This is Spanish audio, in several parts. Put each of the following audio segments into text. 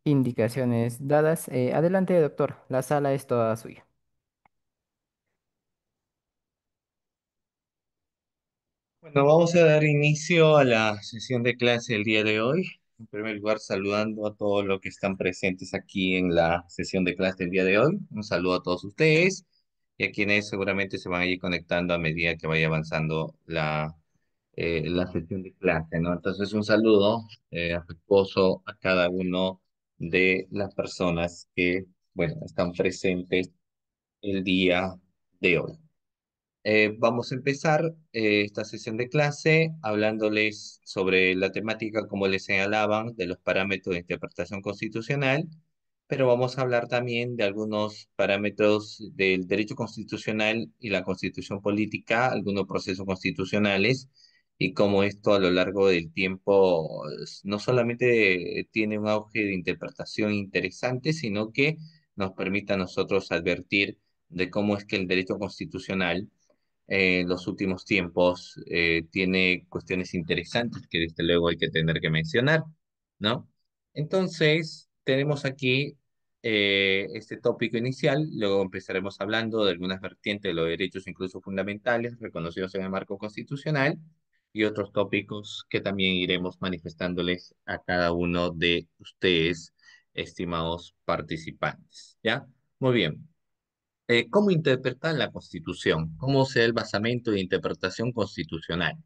indicaciones dadas. Adelante, doctor, la sala es toda suya. Bueno, vamos a dar inicio a la sesión de clase el día de hoy. En primer lugar, saludando a todos los que están presentes aquí en la sesión de clase del día de hoy. Un saludo a todos ustedes y a quienes seguramente se van a ir conectando a medida que vaya avanzando la sesión de clase, ¿no? Entonces, un saludo afectuoso a cada uno de las personas que, bueno, están presentes el día de hoy. Vamos a empezar esta sesión de clase hablándoles sobre la temática, como les señalaban, de los parámetros de interpretación constitucional, pero vamos a hablar también de algunos parámetros del derecho constitucional y la constitución política, algunos procesos constitucionales, y cómo esto a lo largo del tiempo no solamente tiene un auge de interpretación interesante, sino que nos permite a nosotros advertir de cómo es que el derecho constitucional en los últimos tiempos tiene cuestiones interesantes que desde luego hay que tener que mencionar, ¿no? Entonces, tenemos aquí este tópico inicial, luego empezaremos hablando de algunas vertientes de los derechos incluso fundamentales reconocidos en el marco constitucional y otros tópicos que también iremos manifestándoles a cada uno de ustedes, estimados participantes, ¿ya? Muy bien. ¿Cómo interpretar la Constitución? ¿Cómo sea el basamento de interpretación constitucional?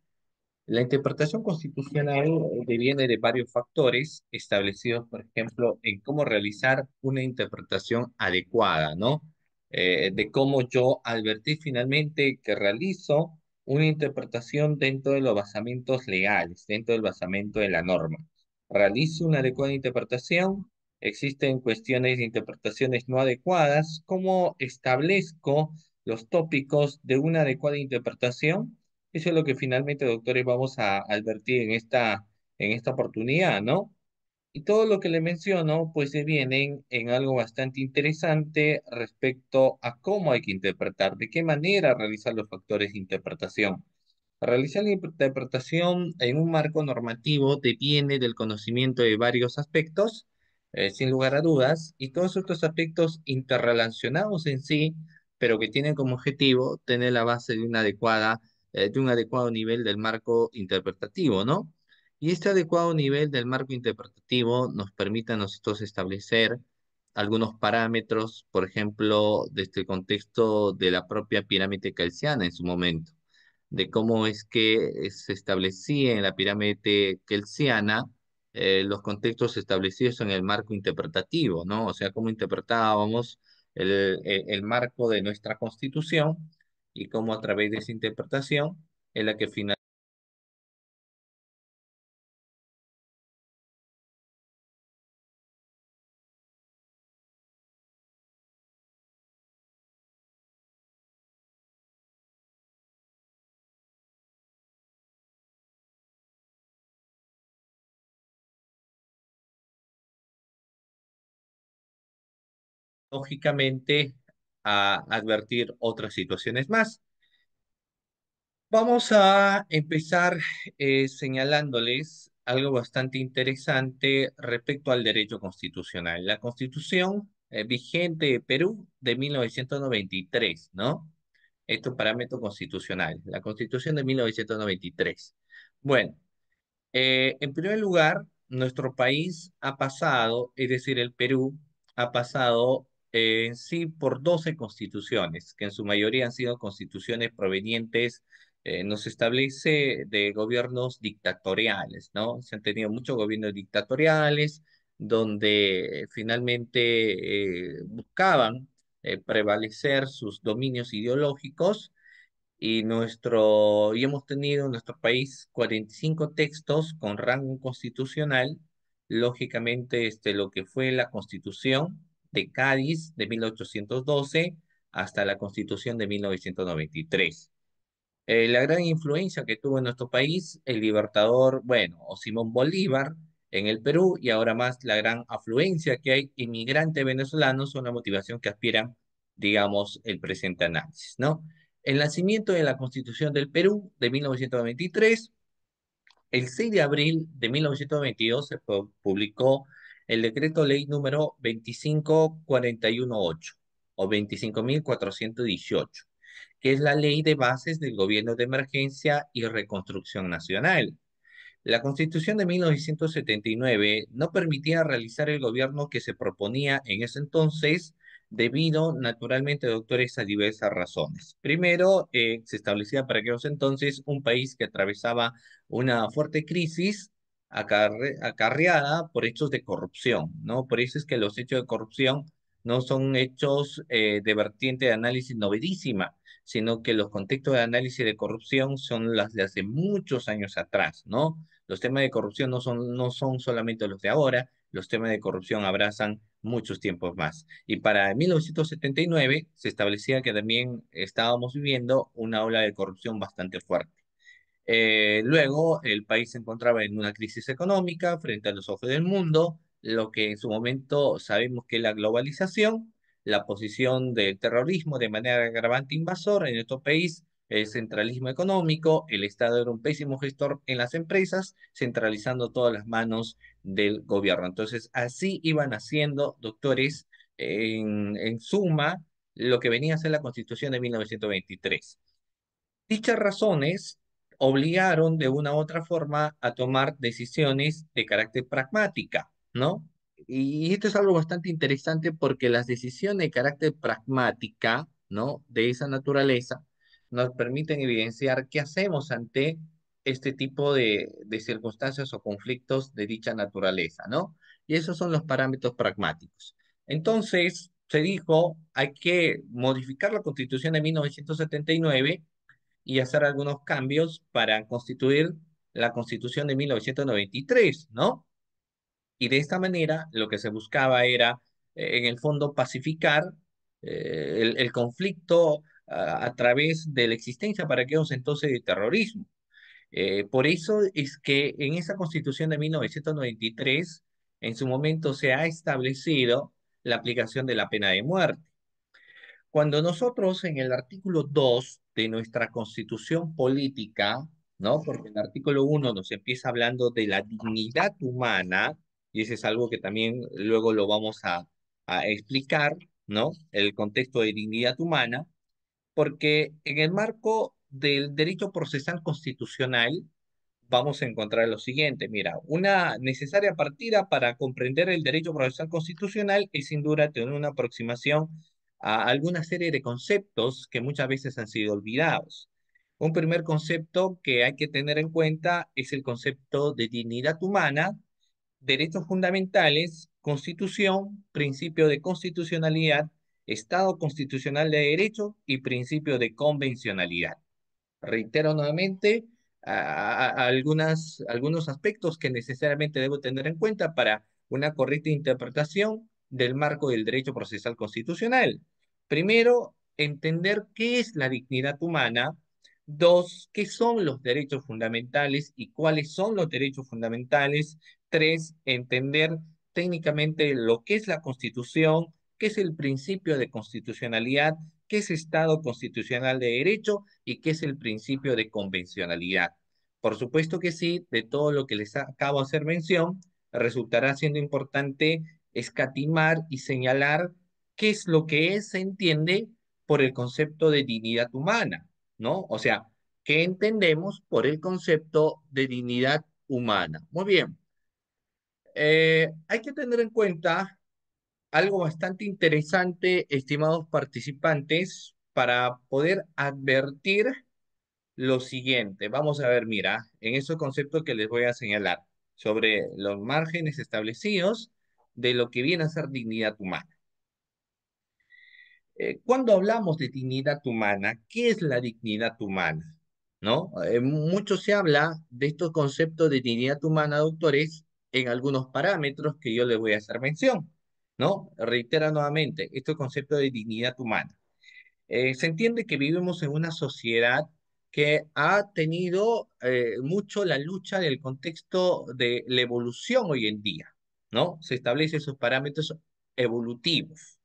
La interpretación constitucional deviene de varios factores establecidos, por ejemplo, en cómo realizar una interpretación adecuada, ¿no? De cómo yo advertir finalmente que realizo una interpretación dentro de los basamentos legales, dentro del basamento de la norma. Realizo una adecuada interpretación, existen cuestiones de interpretaciones no adecuadas, ¿cómo establezco los tópicos de una adecuada interpretación? Eso es lo que finalmente, doctores, vamos a advertir en esta oportunidad, ¿no? Y todo lo que le menciono, pues se vienen en algo bastante interesante respecto a cómo hay que interpretar, de qué manera realizar los factores de interpretación. Realizar la interpretación en un marco normativo deviene del conocimiento de varios aspectos, sin lugar a dudas, y todos estos aspectos interrelacionados en sí, pero que tienen como objetivo tener la base de un adecuado nivel del marco interpretativo, ¿no? Y este adecuado nivel del marco interpretativo nos permite a nosotros establecer algunos parámetros, por ejemplo, desde el contexto de la propia pirámide kelsiana en su momento de cómo es que se establecía en la pirámide kelsiana los contextos establecidos en el marco interpretativo, ¿no? O sea, cómo interpretábamos el marco de nuestra constitución y cómo a través de esa interpretación es la que finalmente lógicamente a advertir otras situaciones más. Vamos a empezar señalándoles algo bastante interesante respecto al derecho constitucional. La Constitución vigente de Perú de 1993, ¿no? Esto es parámetro constitucional. La Constitución de 1993. Bueno, en primer lugar, nuestro país ha pasado, es decir, el Perú ha pasado en sí por 12 constituciones, que en su mayoría han sido constituciones provenientes, nos establece de gobiernos dictatoriales, ¿no? Se han tenido muchos gobiernos dictatoriales donde finalmente buscaban prevalecer sus dominios ideológicos y hemos tenido en nuestro país 45 textos con rango constitucional, lógicamente lo que fue la Constitución de Cádiz de 1812 hasta la Constitución de 1993. La gran influencia que tuvo en nuestro país el libertador, bueno, o Simón Bolívar en el Perú y ahora más la gran afluencia que hay inmigrantes venezolanos son la motivación que aspiran, digamos, el presente análisis, ¿no? El nacimiento de la Constitución del Perú de 1923, el 6 de abril de 1922 se publicó el decreto ley número 25418 o 25.418, que es la ley de bases del gobierno de emergencia y reconstrucción nacional. La Constitución de 1979 no permitía realizar el gobierno que se proponía en ese entonces, debido naturalmente, doctores, a diversas razones. Primero, se establecía para aquellos entonces un país que atravesaba una fuerte crisis acarreada por hechos de corrupción, ¿no? Por eso es que los hechos de corrupción no son hechos de vertiente de análisis novedísima, sino que los contextos de análisis de corrupción son las de hace muchos años atrás, ¿no? Los temas de corrupción no son solamente los de ahora, los temas de corrupción abrazan muchos tiempos más. Y para 1979 se establecía que también estábamos viviendo una ola de corrupción bastante fuerte. Luego, el país se encontraba en una crisis económica frente a los ojos del mundo, lo que en su momento sabemos que es la globalización, la posición del terrorismo de manera agravante invasor en nuestro país, el centralismo económico, el Estado era un pésimo gestor en las empresas, centralizando todas las manos del gobierno. Entonces, así iban haciendo, doctores, en suma, lo que venía a ser la Constitución de 1923. Dichas razones obligaron de una u otra forma a tomar decisiones de carácter pragmática, ¿no? Y esto es algo bastante interesante porque las decisiones de carácter pragmática, ¿no? De esa naturaleza, nos permiten evidenciar qué hacemos ante este tipo de circunstancias o conflictos de dicha naturaleza, ¿no? Y esos son los parámetros pragmáticos. Entonces, se dijo, hay que modificar la Constitución de 1979 y hacer algunos cambios para constituir la Constitución de 1993, ¿no? Y de esta manera lo que se buscaba era, en el fondo, pacificar el conflicto a través de la existencia para aquellos entonces de terrorismo. Por eso es que en esa Constitución de 1993, en su momento se ha establecido la aplicación de la pena de muerte. Cuando nosotros en el artículo 2 de nuestra Constitución política, ¿no? Porque el artículo 1 nos empieza hablando de la dignidad humana, y ese es algo que también luego lo vamos a explicar, ¿no? El contexto de dignidad humana, porque en el marco del derecho procesal constitucional, vamos a encontrar lo siguiente. Mira, una necesaria partida para comprender el derecho procesal constitucional es sin duda tener una aproximación a alguna serie de conceptos que muchas veces han sido olvidados. Un primer concepto que hay que tener en cuenta es el concepto de dignidad humana, derechos fundamentales, constitución, principio de constitucionalidad, Estado constitucional de derecho y principio de convencionalidad. Reitero nuevamente algunos aspectos que necesariamente debo tener en cuenta para una correcta interpretación del marco del derecho procesal constitucional. Primero, entender qué es la dignidad humana. Dos, qué son los derechos fundamentales y cuáles son los derechos fundamentales. Tres, entender técnicamente lo que es la Constitución, qué es el principio de constitucionalidad, qué es Estado constitucional de derecho y qué es el principio de convencionalidad. Por supuesto que sí, de todo lo que les acabo de hacer mención, resultará siendo importante escatimar y señalar qué es lo que se entiende por el concepto de dignidad humana, ¿no? O sea, ¿qué entendemos por el concepto de dignidad humana? Muy bien, hay que tener en cuenta algo bastante interesante, estimados participantes, para poder advertir lo siguiente. Vamos a ver, mira, en esos conceptos que les voy a señalar sobre los márgenes establecidos de lo que viene a ser dignidad humana. Cuando hablamos de dignidad humana, ¿qué es la dignidad humana? ¿No? Mucho se habla de estos conceptos de dignidad humana, doctores, en algunos parámetros que yo les voy a hacer mención, ¿no? Reitero nuevamente, este concepto de dignidad humana. Se entiende que vivimos en una sociedad que ha tenido mucho la lucha del contexto de la evolución hoy en día, ¿no? Se establecen esos evolutivos,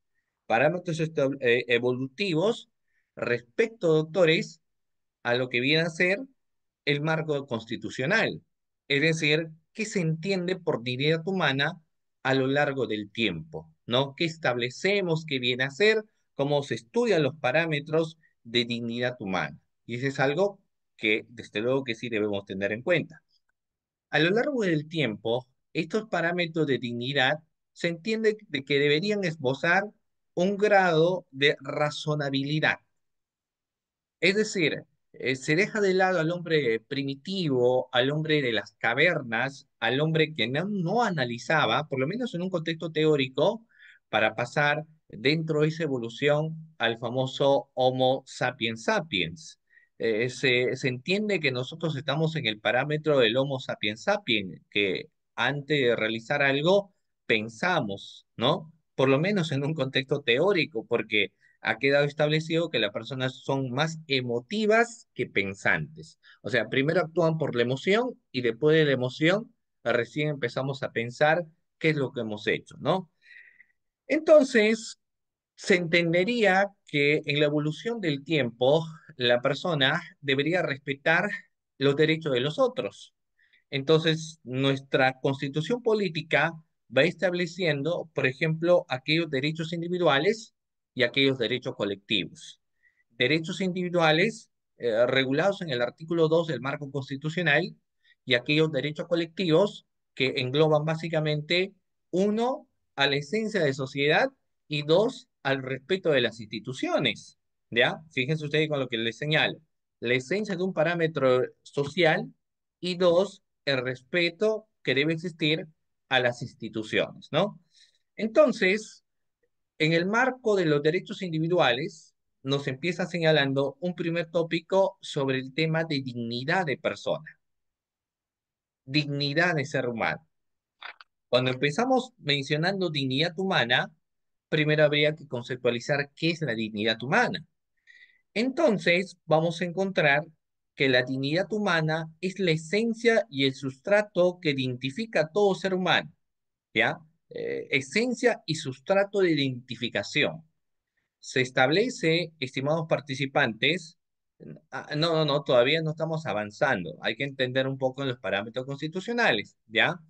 evolutivos respecto, doctores, a lo que viene a ser el marco constitucional. Es decir, ¿qué se entiende por dignidad humana a lo largo del tiempo, ¿no? ¿Qué establecemos, qué viene a ser, cómo se estudian los parámetros de dignidad humana? Y eso es algo que, desde luego, que sí debemos tener en cuenta. A lo largo del tiempo, estos parámetros de dignidad se entiende de que deberían esbozar un grado de razonabilidad. Es decir, se deja de lado al hombre primitivo, al hombre de las cavernas, al hombre que no analizaba, por lo menos en un contexto teórico, para pasar dentro de esa evolución al famoso Homo sapiens sapiens. Se entiende que nosotros estamos en el parámetro del Homo sapiens sapiens, que antes de realizar algo pensamos, ¿no? Por lo menos en un contexto teórico, porque ha quedado establecido que las personas son más emotivas que pensantes. O sea, primero actúan por la emoción y después de la emoción recién empezamos a pensar qué es lo que hemos hecho, ¿no? Entonces, se entendería que en la evolución del tiempo, la persona debería respetar los derechos de los otros. Entonces, nuestra constitución política va estableciendo, por ejemplo, aquellos derechos individuales y aquellos derechos colectivos. Derechos individuales regulados en el artículo 2 del marco constitucional y aquellos derechos colectivos que engloban básicamente, uno, a la esencia de sociedad y dos, al respeto de las instituciones. ¿Ya? Fíjense ustedes con lo que les señalo. La esencia de un parámetro social y dos, el respeto que debe existir a las instituciones, ¿no? Entonces, en el marco de los derechos individuales, nos empieza señalando un primer tópico sobre el tema de dignidad de persona, dignidad de ser humano. Cuando empezamos mencionando dignidad humana, primero habría que conceptualizar qué es la dignidad humana. Entonces, vamos a encontrar que la dignidad humana es la esencia y el sustrato que identifica a todo ser humano, ¿ya? Esencia y sustrato de identificación. Se establece, estimados participantes, no, todavía no estamos avanzando. Hay que entender un poco en los parámetros constitucionales, ¿ya?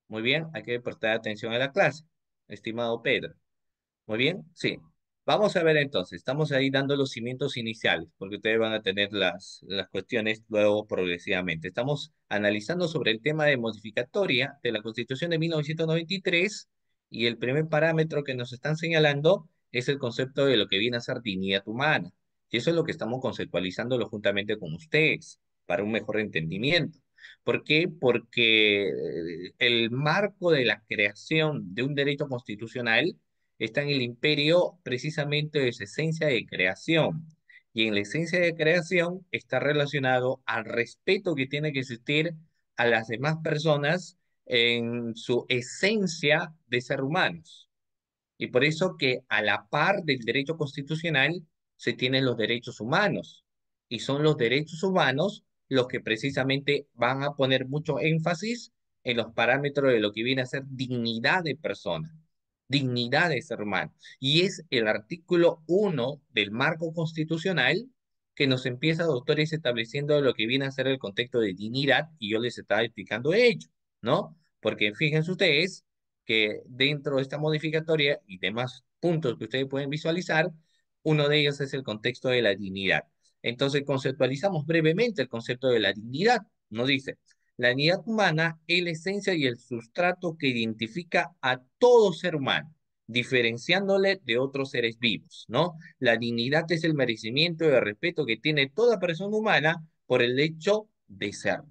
Muy bien, hay que prestar atención a la clase, estimado Pedro. Muy bien, sí. Vamos a ver entonces, estamos ahí dando los cimientos iniciales, porque ustedes van a tener las cuestiones luego progresivamente. Estamos analizando sobre el tema de modificatoria de la Constitución de 1993 y el primer parámetro que nos están señalando es el concepto de lo que viene a ser dignidad humana. Y eso es lo que estamos conceptualizándolo juntamente con ustedes, para un mejor entendimiento. ¿Por qué? Porque el marco de la creación de un derecho constitucional está en el imperio precisamente de su esencia de creación. Y en la esencia de creación está relacionado al respeto que tiene que existir a las demás personas en su esencia de ser humanos. Y por eso que a la par del derecho constitucional se tienen los derechos humanos. Y son los derechos humanos los que precisamente van a poner mucho énfasis en los parámetros de lo que viene a ser dignidad de persona, dignidad de ser humano. Y es el artículo 1 del marco constitucional que nos empieza, doctores, estableciendo lo que viene a ser el contexto de dignidad, y yo les estaba explicando ello, ¿no? Porque fíjense ustedes que dentro de esta modificatoria y demás puntos que ustedes pueden visualizar, uno de ellos es el contexto de la dignidad. Entonces, conceptualizamos brevemente el concepto de la dignidad. Nos dice, la dignidad humana es la esencia y el sustrato que identifica a todo ser humano, diferenciándole de otros seres vivos, ¿no? La dignidad es el merecimiento y el respeto que tiene toda persona humana por el hecho de ser.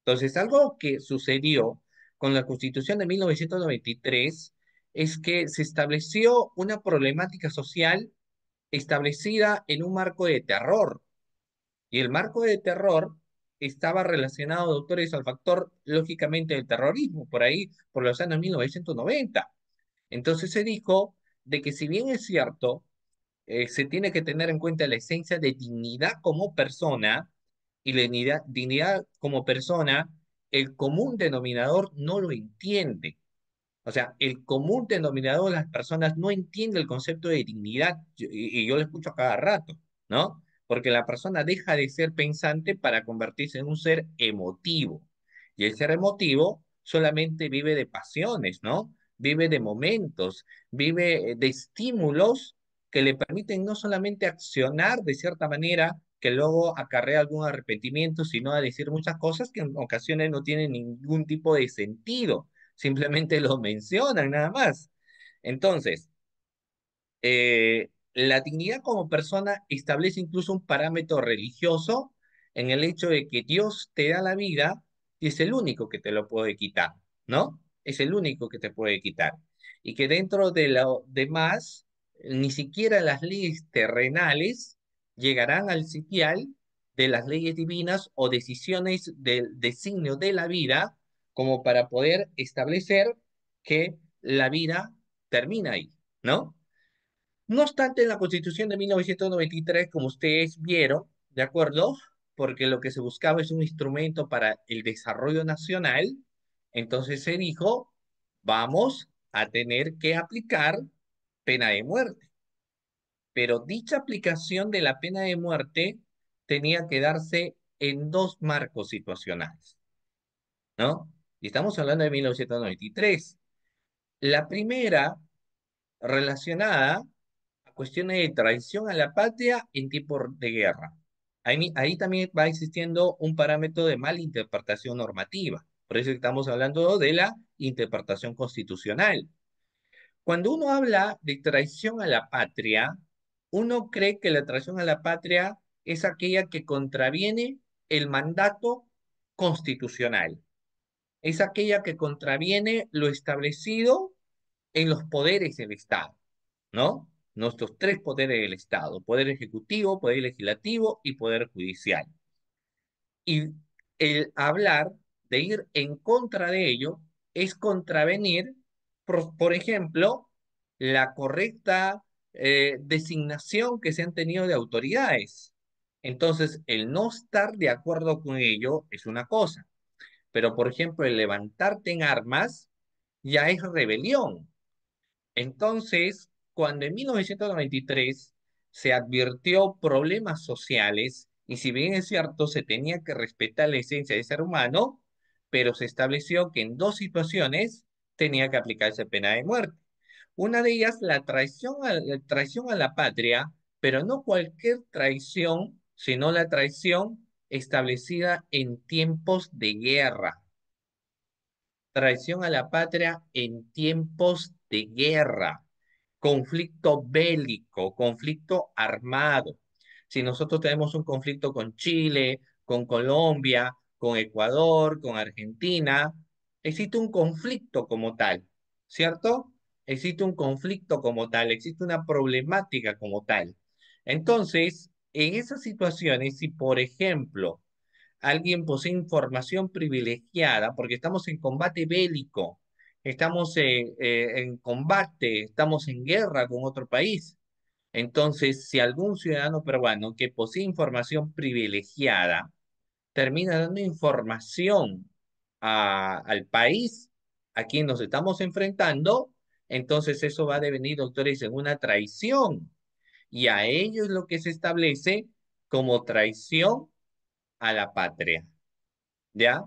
Entonces, algo que sucedió con la Constitución de 1993 es que se estableció una problemática social establecida en un marco de terror. Y el marco de terror estaba relacionado, doctores, al factor, lógicamente, del terrorismo, por ahí, por los años 1990. Entonces se dijo de que si bien es cierto, se tiene que tener en cuenta la esencia de dignidad como persona y la dignidad como persona, el común denominador no lo entiende. O sea, el común denominador de las personas no entiende el concepto de dignidad, y yo lo escucho a cada rato, ¿no? Porque la persona deja de ser pensante para convertirse en un ser emotivo. Y el ser emotivo solamente vive de pasiones, ¿no? vive de momentos, vive de estímulos que le permiten no solamente accionar de cierta manera, que luego acarrea algún arrepentimiento, sino a decir muchas cosas que en ocasiones no tienen ningún tipo de sentido, simplemente lo mencionan nada más. Entonces, la dignidad como persona establece incluso un parámetro religioso en el hecho de que Dios te da la vida y es el único que te lo puede quitar, ¿no? Es el único que te puede quitar. Y que dentro de lo demás, ni siquiera las leyes terrenales llegarán al sitial de las leyes divinas o decisiones del designio de la vida como para poder establecer que la vida termina ahí, ¿no? No obstante, en la Constitución de 1993, como ustedes vieron, ¿de acuerdo? Porque lo que se buscaba es un instrumento para el desarrollo nacional, entonces se dijo, vamos a tener que aplicar pena de muerte. Pero dicha aplicación de la pena de muerte tenía que darse en dos marcos situacionales, ¿no? Y estamos hablando de 1993. La primera, relacionada a cuestiones de traición a la patria en tiempos de guerra. Ahí también va existiendo un parámetro de malinterpretación normativa. Por eso estamos hablando de la interpretación constitucional. Cuando uno habla de traición a la patria, uno cree que la traición a la patria es aquella que contraviene el mandato constitucional. Es aquella que contraviene lo establecido en los poderes del Estado, ¿no? Nuestros tres poderes del Estado, poder ejecutivo, poder legislativo y poder judicial. Y el hablar de ir en contra de ello es contravenir, por ejemplo, la correcta designación que se han tenido de autoridades. Entonces, el no estar de acuerdo con ello es una cosa, pero por ejemplo, el levantarte en armas ya es rebelión. Entonces, cuando en 1993 se advirtió problemas sociales, y si bien es cierto, se tenía que respetar la esencia del ser humano, pero se estableció que en dos situaciones tenía que aplicarse pena de muerte. Una de ellas, la traición a la patria, pero no cualquier traición, sino la traición establecida en tiempos de guerra. Traición a la patria en tiempos de guerra, conflicto bélico, conflicto armado. Si nosotros tenemos un conflicto con Chile, con Colombia, con Ecuador, con Argentina, existe un conflicto como tal, ¿cierto? Existe un conflicto como tal, existe una problemática como tal. Entonces, en esas situaciones, si por ejemplo, alguien posee información privilegiada, porque estamos en combate bélico, estamos en combate, estamos en guerra con otro país. Entonces, si algún ciudadano peruano que posee información privilegiada termina dando información al país a quien nos estamos enfrentando, entonces eso va a devenir, doctores, en una traición. Y a ello es lo que se establece como traición a la patria. ¿Ya?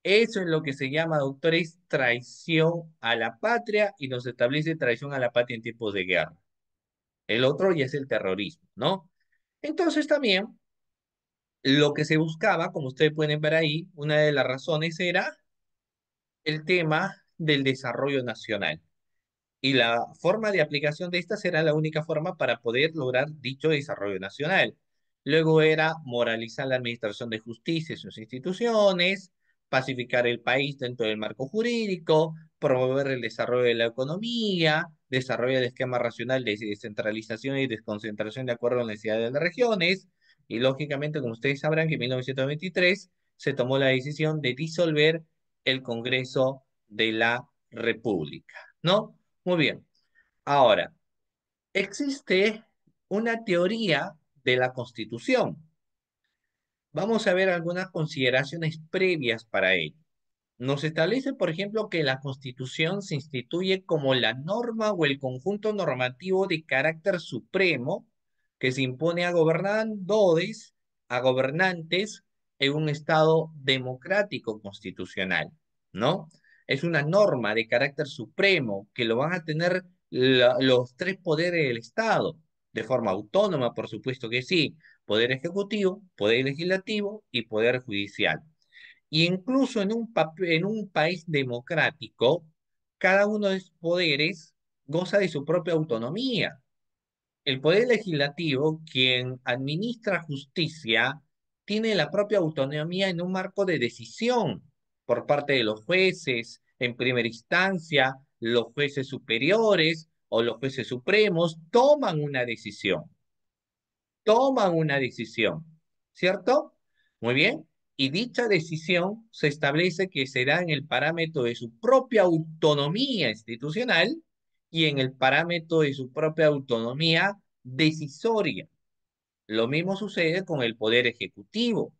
Eso es lo que se llama, doctores, traición a la patria y nos establece traición a la patria en tiempos de guerra. El otro ya es el terrorismo, ¿no? Entonces también lo que se buscaba, como ustedes pueden ver ahí, una de las razones era el tema del desarrollo nacional. Y la forma de aplicación de esta será la única forma para poder lograr dicho desarrollo nacional. Luego era moralizar la administración de justicia y sus instituciones, pacificar el país dentro del marco jurídico, promover el desarrollo de la economía, desarrollo del esquema racional de descentralización y desconcentración de acuerdo a las necesidades de las regiones. Y lógicamente, como ustedes sabrán, que en 1923 se tomó la decisión de disolver el Congreso de la República, ¿no? Muy bien. Ahora, existe una teoría de la Constitución. Vamos a ver algunas consideraciones previas para ello. Nos establece, por ejemplo, que la Constitución se instituye como la norma o el conjunto normativo de carácter supremo que se impone a gobernantes en un Estado democrático constitucional, ¿no? Es una norma de carácter supremo que lo van a tener los tres poderes del Estado, de forma autónoma, por supuesto que sí, poder ejecutivo, poder legislativo y poder judicial. Y incluso en un país democrático, cada uno de esos poderes goza de su propia autonomía. El poder legislativo, quien administra justicia, tiene la propia autonomía en un marco de decisión por parte de los jueces, en primera instancia, los jueces superiores o los jueces supremos toman una decisión, ¿cierto? Muy bien. Y dicha decisión se establece que será en el parámetro de su propia autonomía institucional y en el parámetro de su propia autonomía decisoria. Lo mismo sucede con el poder ejecutivo.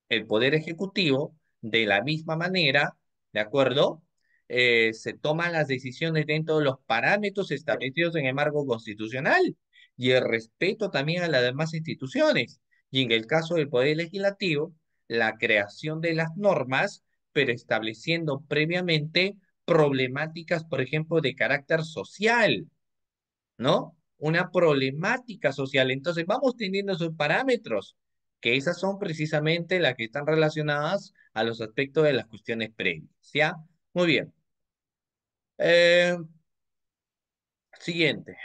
El poder ejecutivo, de la misma manera, ¿de acuerdo? Se toman las decisiones dentro de los parámetros establecidos en el marco constitucional y el respeto también a las demás instituciones. Y en el caso del poder legislativo, la creación de las normas, pero estableciendo previamente problemáticas, por ejemplo, de carácter social, ¿no? Una problemática social. Entonces vamos teniendo esos parámetros, que esas son precisamente las que están relacionadas a los aspectos de las cuestiones previas, ¿ya? Muy bien. Eh, Siguiente.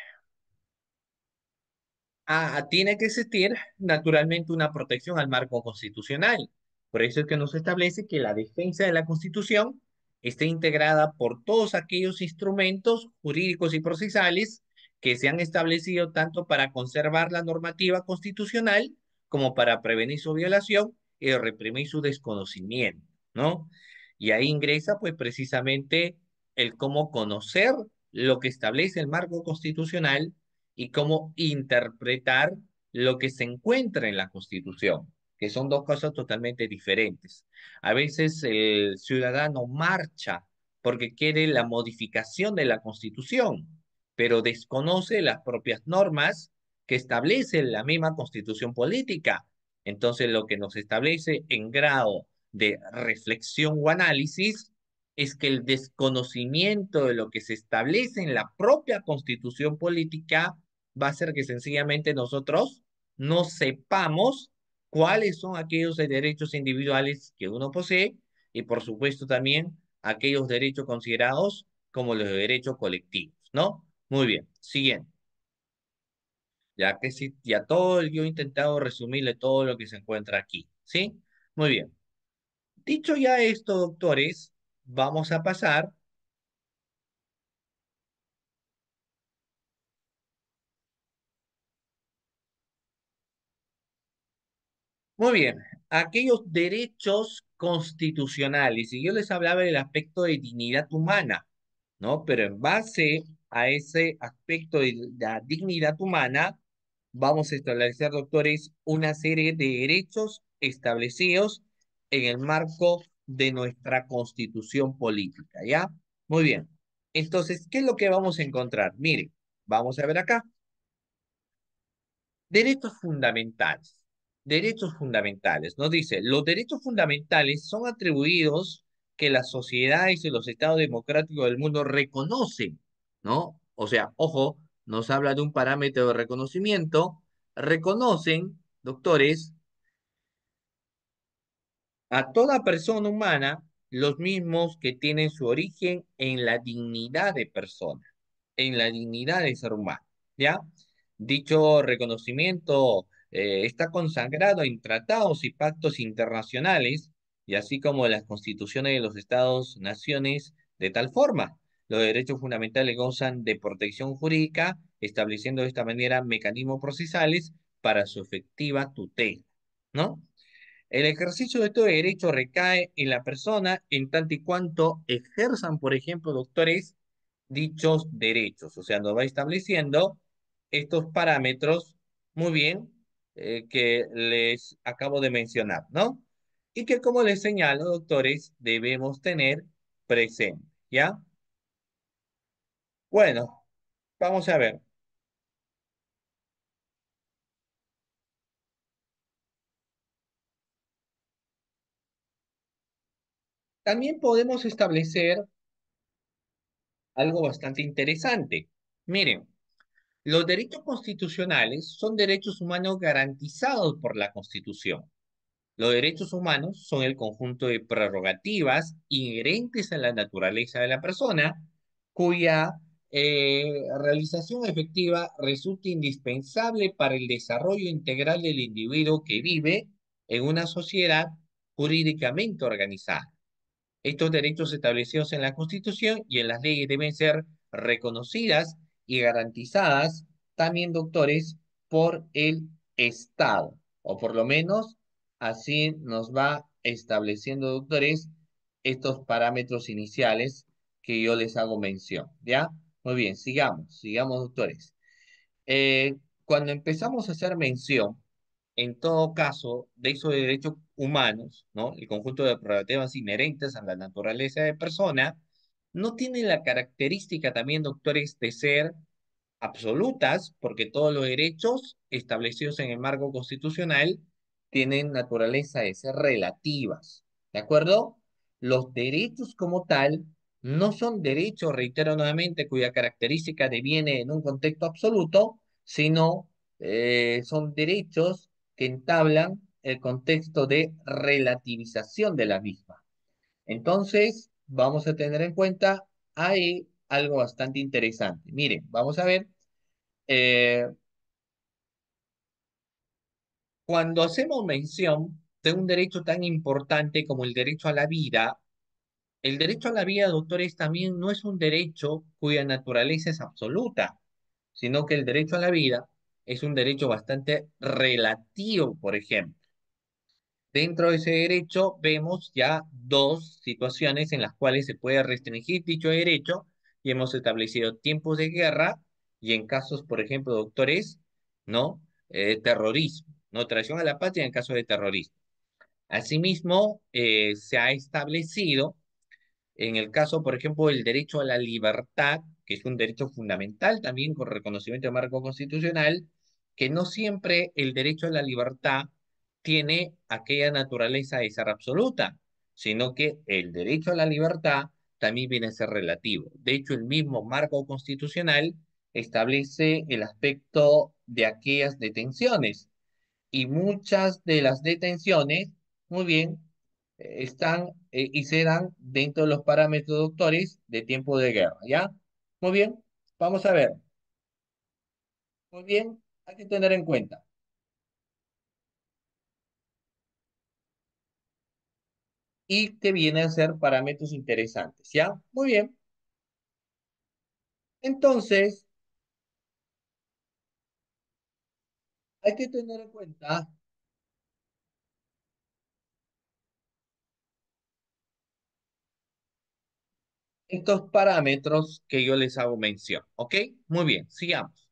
Tiene que existir naturalmente una protección al marco constitucional. Por eso es que nos establece que la defensa de la Constitución esté integrada por todos aquellos instrumentos jurídicos y procesales que se han establecido tanto para conservar la normativa constitucional como para prevenir su violación y reprimir su desconocimiento, ¿no? Y ahí ingresa pues precisamente el cómo conocer lo que establece el marco constitucional y cómo interpretar lo que se encuentra en la Constitución, que son dos cosas totalmente diferentes. A veces el ciudadano marcha porque quiere la modificación de la Constitución, pero desconoce las propias normas que establece la misma Constitución política. Entonces, lo que nos establece en grado de reflexión o análisis es que el desconocimiento de lo que se establece en la propia Constitución política va a ser que sencillamente nosotros no sepamos cuáles son aquellos derechos individuales que uno posee y por supuesto también aquellos derechos considerados como los derechos colectivos, ¿no? Muy bien, siguiente. Ya que sí, ya todo, yo he intentado resumirle todo lo que se encuentra aquí, ¿sí? Muy bien. Dicho ya esto, doctores, vamos a pasar. Muy bien, aquellos derechos constitucionales, y yo les hablaba del aspecto de dignidad humana, ¿no? Pero en base a ese aspecto de la dignidad humana, vamos a establecer, doctores, una serie de derechos establecidos en el marco de nuestra constitución política, ¿ya? Muy bien. Entonces, ¿qué es lo que vamos a encontrar? Miren, vamos a ver acá. Derechos fundamentales. Derechos fundamentales. Nos dice, los derechos fundamentales son atribuidos que las sociedades y los estados democráticos del mundo reconocen, ¿no? O sea, ojo, nos habla de un parámetro de reconocimiento. Reconocen, doctores, a toda persona humana los mismos que tienen su origen en la dignidad de persona, en la dignidad de ser humano, ¿ya? Dicho reconocimiento está consagrado en tratados y pactos internacionales, y así como en las constituciones de los estados, naciones, de tal forma. Los derechos fundamentales gozan de protección jurídica, estableciendo de esta manera mecanismos procesales para su efectiva tutela, ¿no? El ejercicio de este derecho recae en la persona en tanto y cuanto ejerzan, por ejemplo, doctores, dichos derechos. O sea, nos va estableciendo estos parámetros muy bien que les acabo de mencionar, ¿no? Y que, como les señalo, doctores, debemos tener presente, ¿ya? Bueno, vamos a ver. También podemos establecer algo bastante interesante. Miren, los derechos constitucionales son derechos humanos garantizados por la Constitución. Los derechos humanos son el conjunto de prerrogativas inherentes a la naturaleza de la persona, cuya realización efectiva resulta indispensable para el desarrollo integral del individuo que vive en una sociedad jurídicamente organizada. Estos derechos establecidos en la Constitución y en las leyes deben ser reconocidas y garantizadas también, doctores, por el Estado, o por lo menos así nos va estableciendo, doctores, estos parámetros iniciales que yo les hago mención, ¿ya? Muy bien, sigamos, doctores. Cuando empezamos a hacer mención, en todo caso, de esos derechos humanos, ¿no? El conjunto de prerrogativas inherentes a la naturaleza de persona, no tiene la característica también, doctores, de ser absolutas, porque todos los derechos establecidos en el marco constitucional tienen naturaleza de ser relativas, ¿de acuerdo? Los derechos como tal no son derechos, reitero nuevamente, cuya característica deviene en un contexto absoluto, sino son derechos que entablan el contexto de relativización de la misma. Entonces, vamos a tener en cuenta ahí algo bastante interesante. Miren, vamos a ver eh, cuando hacemos mención de un derecho tan importante como el derecho a la vida, el derecho a la vida, doctores, también no es un derecho cuya naturaleza es absoluta, sino que el derecho a la vida es un derecho bastante relativo, por ejemplo. Dentro de ese derecho vemos ya dos situaciones en las cuales se puede restringir dicho derecho y hemos establecido tiempos de guerra y en casos, por ejemplo, doctores, ¿no? Terrorismo, ¿no? Traición a la patria en caso de terrorismo. Asimismo, se ha establecido en el caso, por ejemplo, del derecho a la libertad, que es un derecho fundamental también con reconocimiento de marco constitucional, que no siempre el derecho a la libertad tiene aquella naturaleza de ser absoluta, sino que el derecho a la libertad también viene a ser relativo. De hecho, el mismo marco constitucional establece el aspecto de aquellas detenciones y muchas de las detenciones, muy bien, están y se dan dentro de los parámetros doctores de tiempo de guerra, ¿ya? Muy bien, vamos a ver. Muy bien, hay que tener en cuenta. Y que vienen a ser parámetros interesantes, ¿ya? Muy bien. Entonces, hay que tener en cuenta estos parámetros que yo les hago mención, ¿ok? Muy bien, sigamos.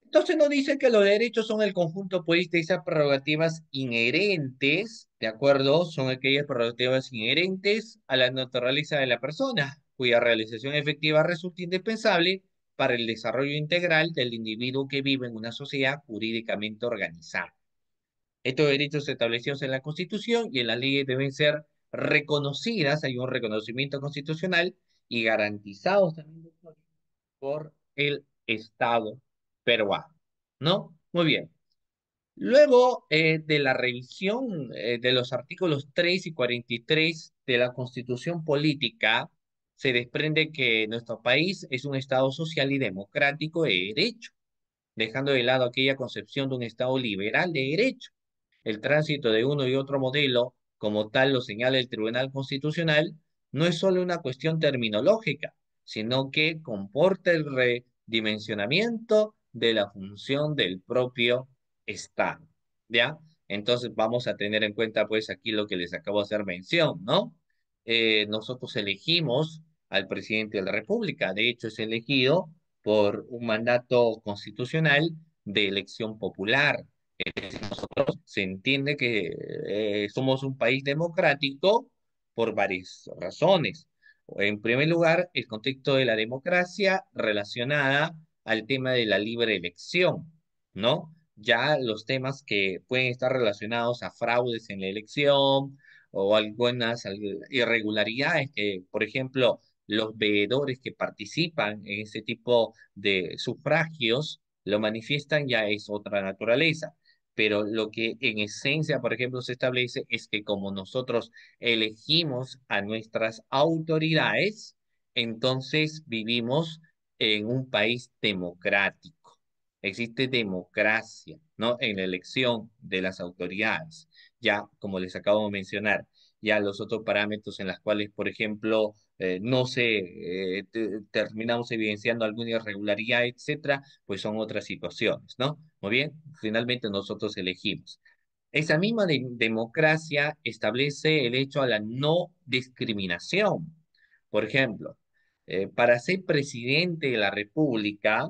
Entonces nos dice que los derechos son el conjunto, pues, de esas prerrogativas inherentes, ¿de acuerdo? Son aquellas prerrogativas inherentes a la naturaleza de la persona, cuya realización efectiva resulta indispensable para el desarrollo integral del individuo que vive en una sociedad jurídicamente organizada. Estos derechos establecidos en la Constitución y en las leyes deben ser reconocidas, hay un reconocimiento constitucional y garantizados también por el Estado peruano, ¿no? Muy bien. Luego de la revisión de los artículos 3 y 43 de la Constitución Política, se desprende que nuestro país es un Estado social y democrático de derecho, dejando de lado aquella concepción de un Estado liberal de derecho. El tránsito de uno y otro modelo, como tal lo señala el Tribunal Constitucional, no es solo una cuestión terminológica, sino que comporta el redimensionamiento de la función del propio Estado. ¿Ya? Entonces vamos a tener en cuenta pues aquí lo que les acabo de hacer mención, ¿no? Nosotros elegimos al presidente de la República, de hecho es elegido por un mandato constitucional de elección popular. Se entiende que somos un país democrático por varias razones. En primer lugar, el contexto de la democracia relacionada al tema de la libre elección, ¿no? Ya los temas que pueden estar relacionados a fraudes en la elección o algunas irregularidades que, por ejemplo, los veedores que participan en ese tipo de sufragios lo manifiestan, ya es otra naturaleza. Pero lo que en esencia, por ejemplo, se establece es que como nosotros elegimos a nuestras autoridades, entonces vivimos en un país democrático. Existe democracia, ¿no? En la elección de las autoridades. Ya, como les acabo de mencionar, ya los otros parámetros en los cuales, por ejemplo, no sé, terminamos evidenciando alguna irregularidad, etcétera, pues son otras situaciones, ¿no? Muy bien, finalmente nosotros elegimos. Esa misma democracia establece el hecho a la no discriminación. Por ejemplo, para ser presidente de la República,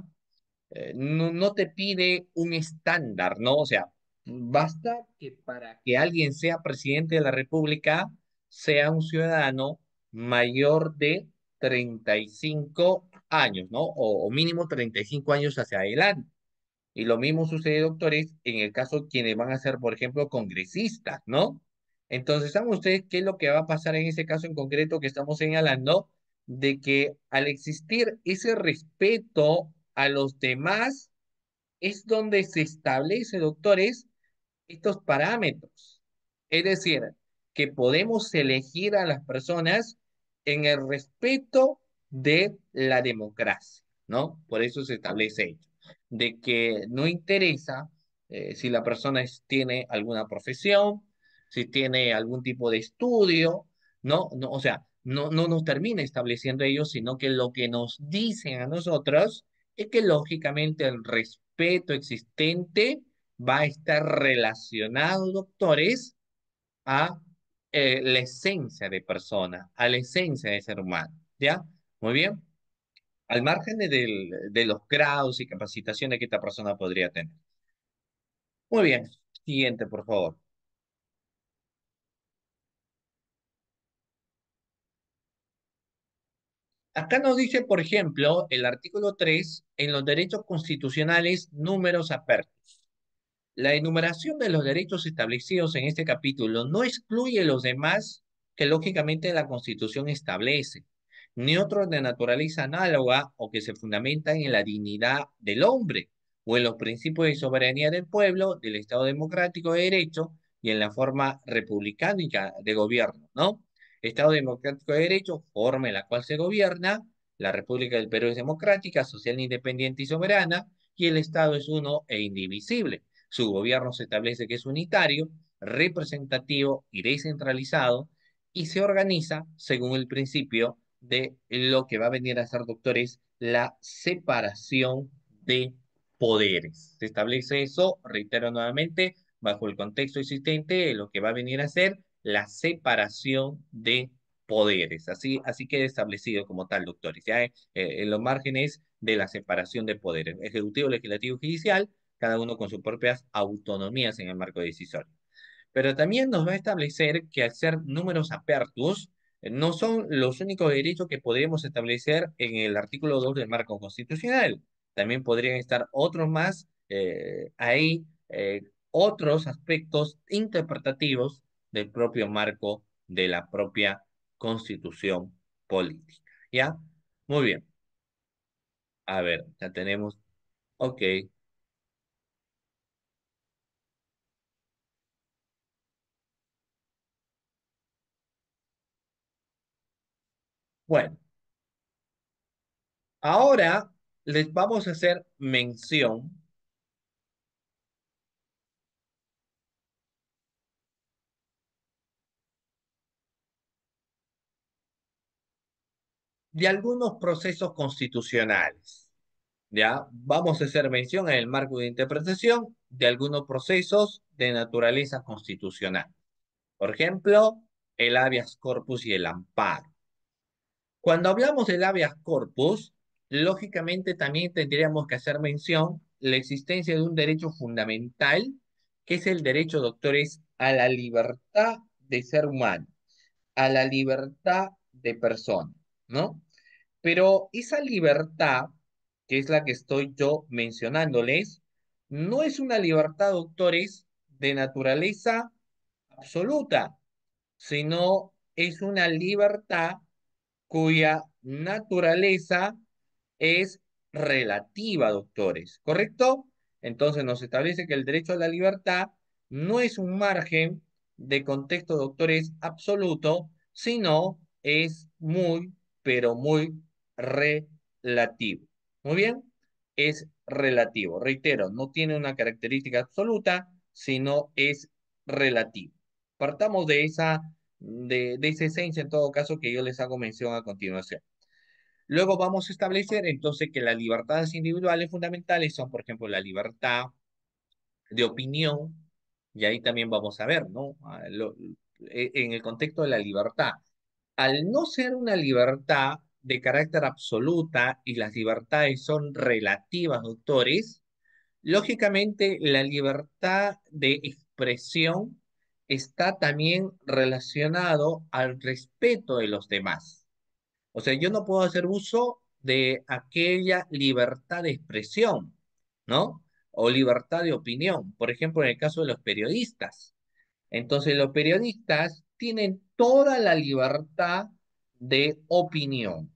no te pide un estándar, ¿no? O sea, basta que para que alguien sea presidente de la República sea un ciudadano mayor de 35 años, ¿no? O mínimo 35 años hacia adelante. Y lo mismo sucede, doctores, en el caso de quienes van a ser, por ejemplo, congresistas, ¿no? Entonces, ¿saben ustedes qué es lo que va a pasar en ese caso en concreto que estamos señalando? De que al existir ese respeto a los demás, es donde se establece, doctores, estos parámetros. Es decir, que podemos elegir a las personas en el respeto de la democracia, ¿no? Por eso se establece ello, de que no interesa si la persona tiene alguna profesión, si tiene algún tipo de estudio, ¿no? No, o sea, no nos termina estableciendo ellos, sino que lo que nos dicen a nosotros es que lógicamente el respeto existente va a estar relacionado, doctores, a la esencia de persona, a la esencia de ser humano. ¿Ya? Muy bien. Al margen de los grados y capacitaciones que esta persona podría tener. Muy bien. Siguiente, por favor. Acá nos dice, por ejemplo, el artículo 3 en los derechos constitucionales, números apertos. La enumeración de los derechos establecidos en este capítulo no excluye los demás que lógicamente la Constitución establece, ni otros de naturaleza análoga o que se fundamentan en la dignidad del hombre o en los principios de soberanía del pueblo, del Estado democrático de derecho y en la forma republicana de gobierno, ¿no? Estado democrático de derecho, forma en la cual se gobierna, la República del Perú es democrática, social, independiente y soberana, y el Estado es uno e indivisible. Su gobierno se establece que es unitario, representativo y descentralizado y se organiza según el principio de lo que va a venir a ser, doctores, la separación de poderes. Se establece eso, reitero nuevamente, bajo el contexto existente de lo que va a venir a ser la separación de poderes. Así queda establecido como tal, doctores, ya en los márgenes de la separación de poderes, ejecutivo, legislativo y judicial, cada uno con sus propias autonomías en el marco decisorio. Pero también nos va a establecer que al ser números apertus, no son los únicos derechos que podríamos establecer en el artículo 2 del marco constitucional. También podrían estar otros más ahí, otros aspectos interpretativos del propio marco de la propia constitución política. ¿Ya? Muy bien. A ver, ya tenemos. Ok. Bueno, ahora les vamos a hacer mención de algunos procesos constitucionales. ¿Ya? Vamos a hacer mención en el marco de interpretación de algunos procesos de naturaleza constitucional. Por ejemplo, el habeas corpus y el amparo. Cuando hablamos del habeas corpus, lógicamente también tendríamos que hacer mención la existencia de un derecho fundamental, que es el derecho, doctores, a la libertad de ser humano, a la libertad de persona, ¿no? Pero esa libertad, que es la que estoy yo mencionándoles, no es una libertad, doctores, de naturaleza absoluta, sino es una libertad cuya naturaleza es relativa, doctores, ¿correcto? Entonces nos establece que el derecho a la libertad no es un margen de contexto, doctores, absoluto, sino es muy, pero muy relativo. Muy bien, es relativo. Reitero, no tiene una característica absoluta, sino es relativo. Partamos de esa esencia, en todo caso, que yo les hago mención a continuación. Luego vamos a establecer entonces que las libertades individuales fundamentales son, por ejemplo, la libertad de opinión, y ahí también vamos a ver, ¿no? En el contexto de la libertad. Al no ser una libertad de carácter absoluta y las libertades son relativas, doctores, lógicamente la libertad de expresión está también relacionado al respeto de los demás. O sea, yo no puedo hacer uso de aquella libertad de expresión, ¿no? O libertad de opinión. Por ejemplo, en el caso de los periodistas. Entonces, los periodistas tienen toda la libertad de opinión,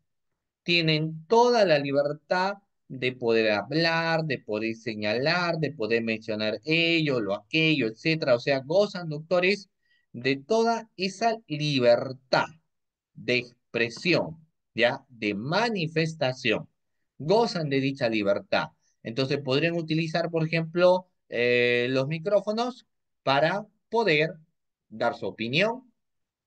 tienen toda la libertad de poder hablar, de poder señalar, de poder mencionar ello, lo aquello, etcétera. O sea, gozan, doctores, de toda esa libertad de expresión, ¿ya? De manifestación. Gozan de dicha libertad. Entonces podrían utilizar, por ejemplo, los micrófonos para poder dar su opinión,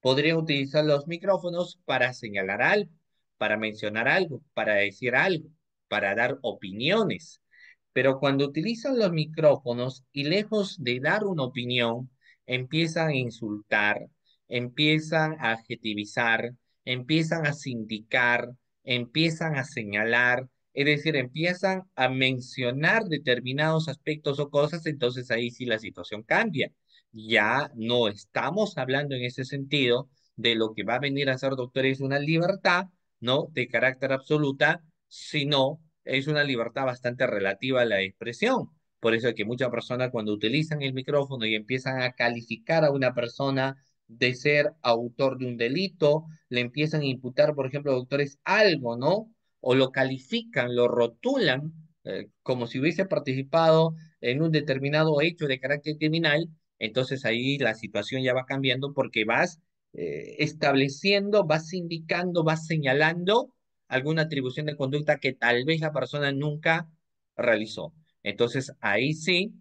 podrían utilizar los micrófonos para señalar algo, para mencionar algo, para decir algo, para dar opiniones. Pero cuando utilizan los micrófonos y lejos de dar una opinión, empiezan a insultar, empiezan a adjetivizar, empiezan a sindicar, empiezan a señalar, es decir, empiezan a mencionar determinados aspectos o cosas, entonces ahí sí la situación cambia. Ya no estamos hablando en ese sentido de lo que va a venir a ser, doctor, es una libertad, ¿no? De carácter absoluta, sino es una libertad bastante relativa a la expresión. Por eso es que muchas personas cuando utilizan el micrófono y empiezan a calificar a una persona de ser autor de un delito, le empiezan a imputar, por ejemplo, doctores, algo, ¿no? O lo califican, lo rotulan como si hubiese participado en un determinado hecho de carácter criminal, entonces ahí la situación ya va cambiando porque vas estableciendo, vas indicando, vas señalando alguna atribución de conducta que tal vez la persona nunca realizó. Entonces ahí sí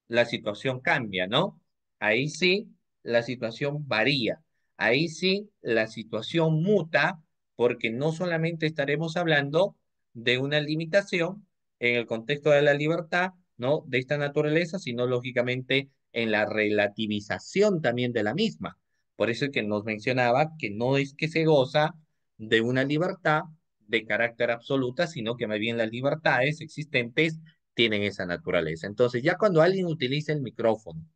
la situación cambia, ¿no? Ahí sí la situación varía. Ahí sí la situación muta porque no solamente estaremos hablando de una limitación en el contexto de la libertad, ¿no? De esta naturaleza, sino lógicamente en la relativización también de la misma. Por eso es que nos mencionaba que no es que se goza de una libertad de carácter absoluta, sino que más bien las libertades existentes tienen esa naturaleza. Entonces, ya cuando alguien utiliza el micrófono,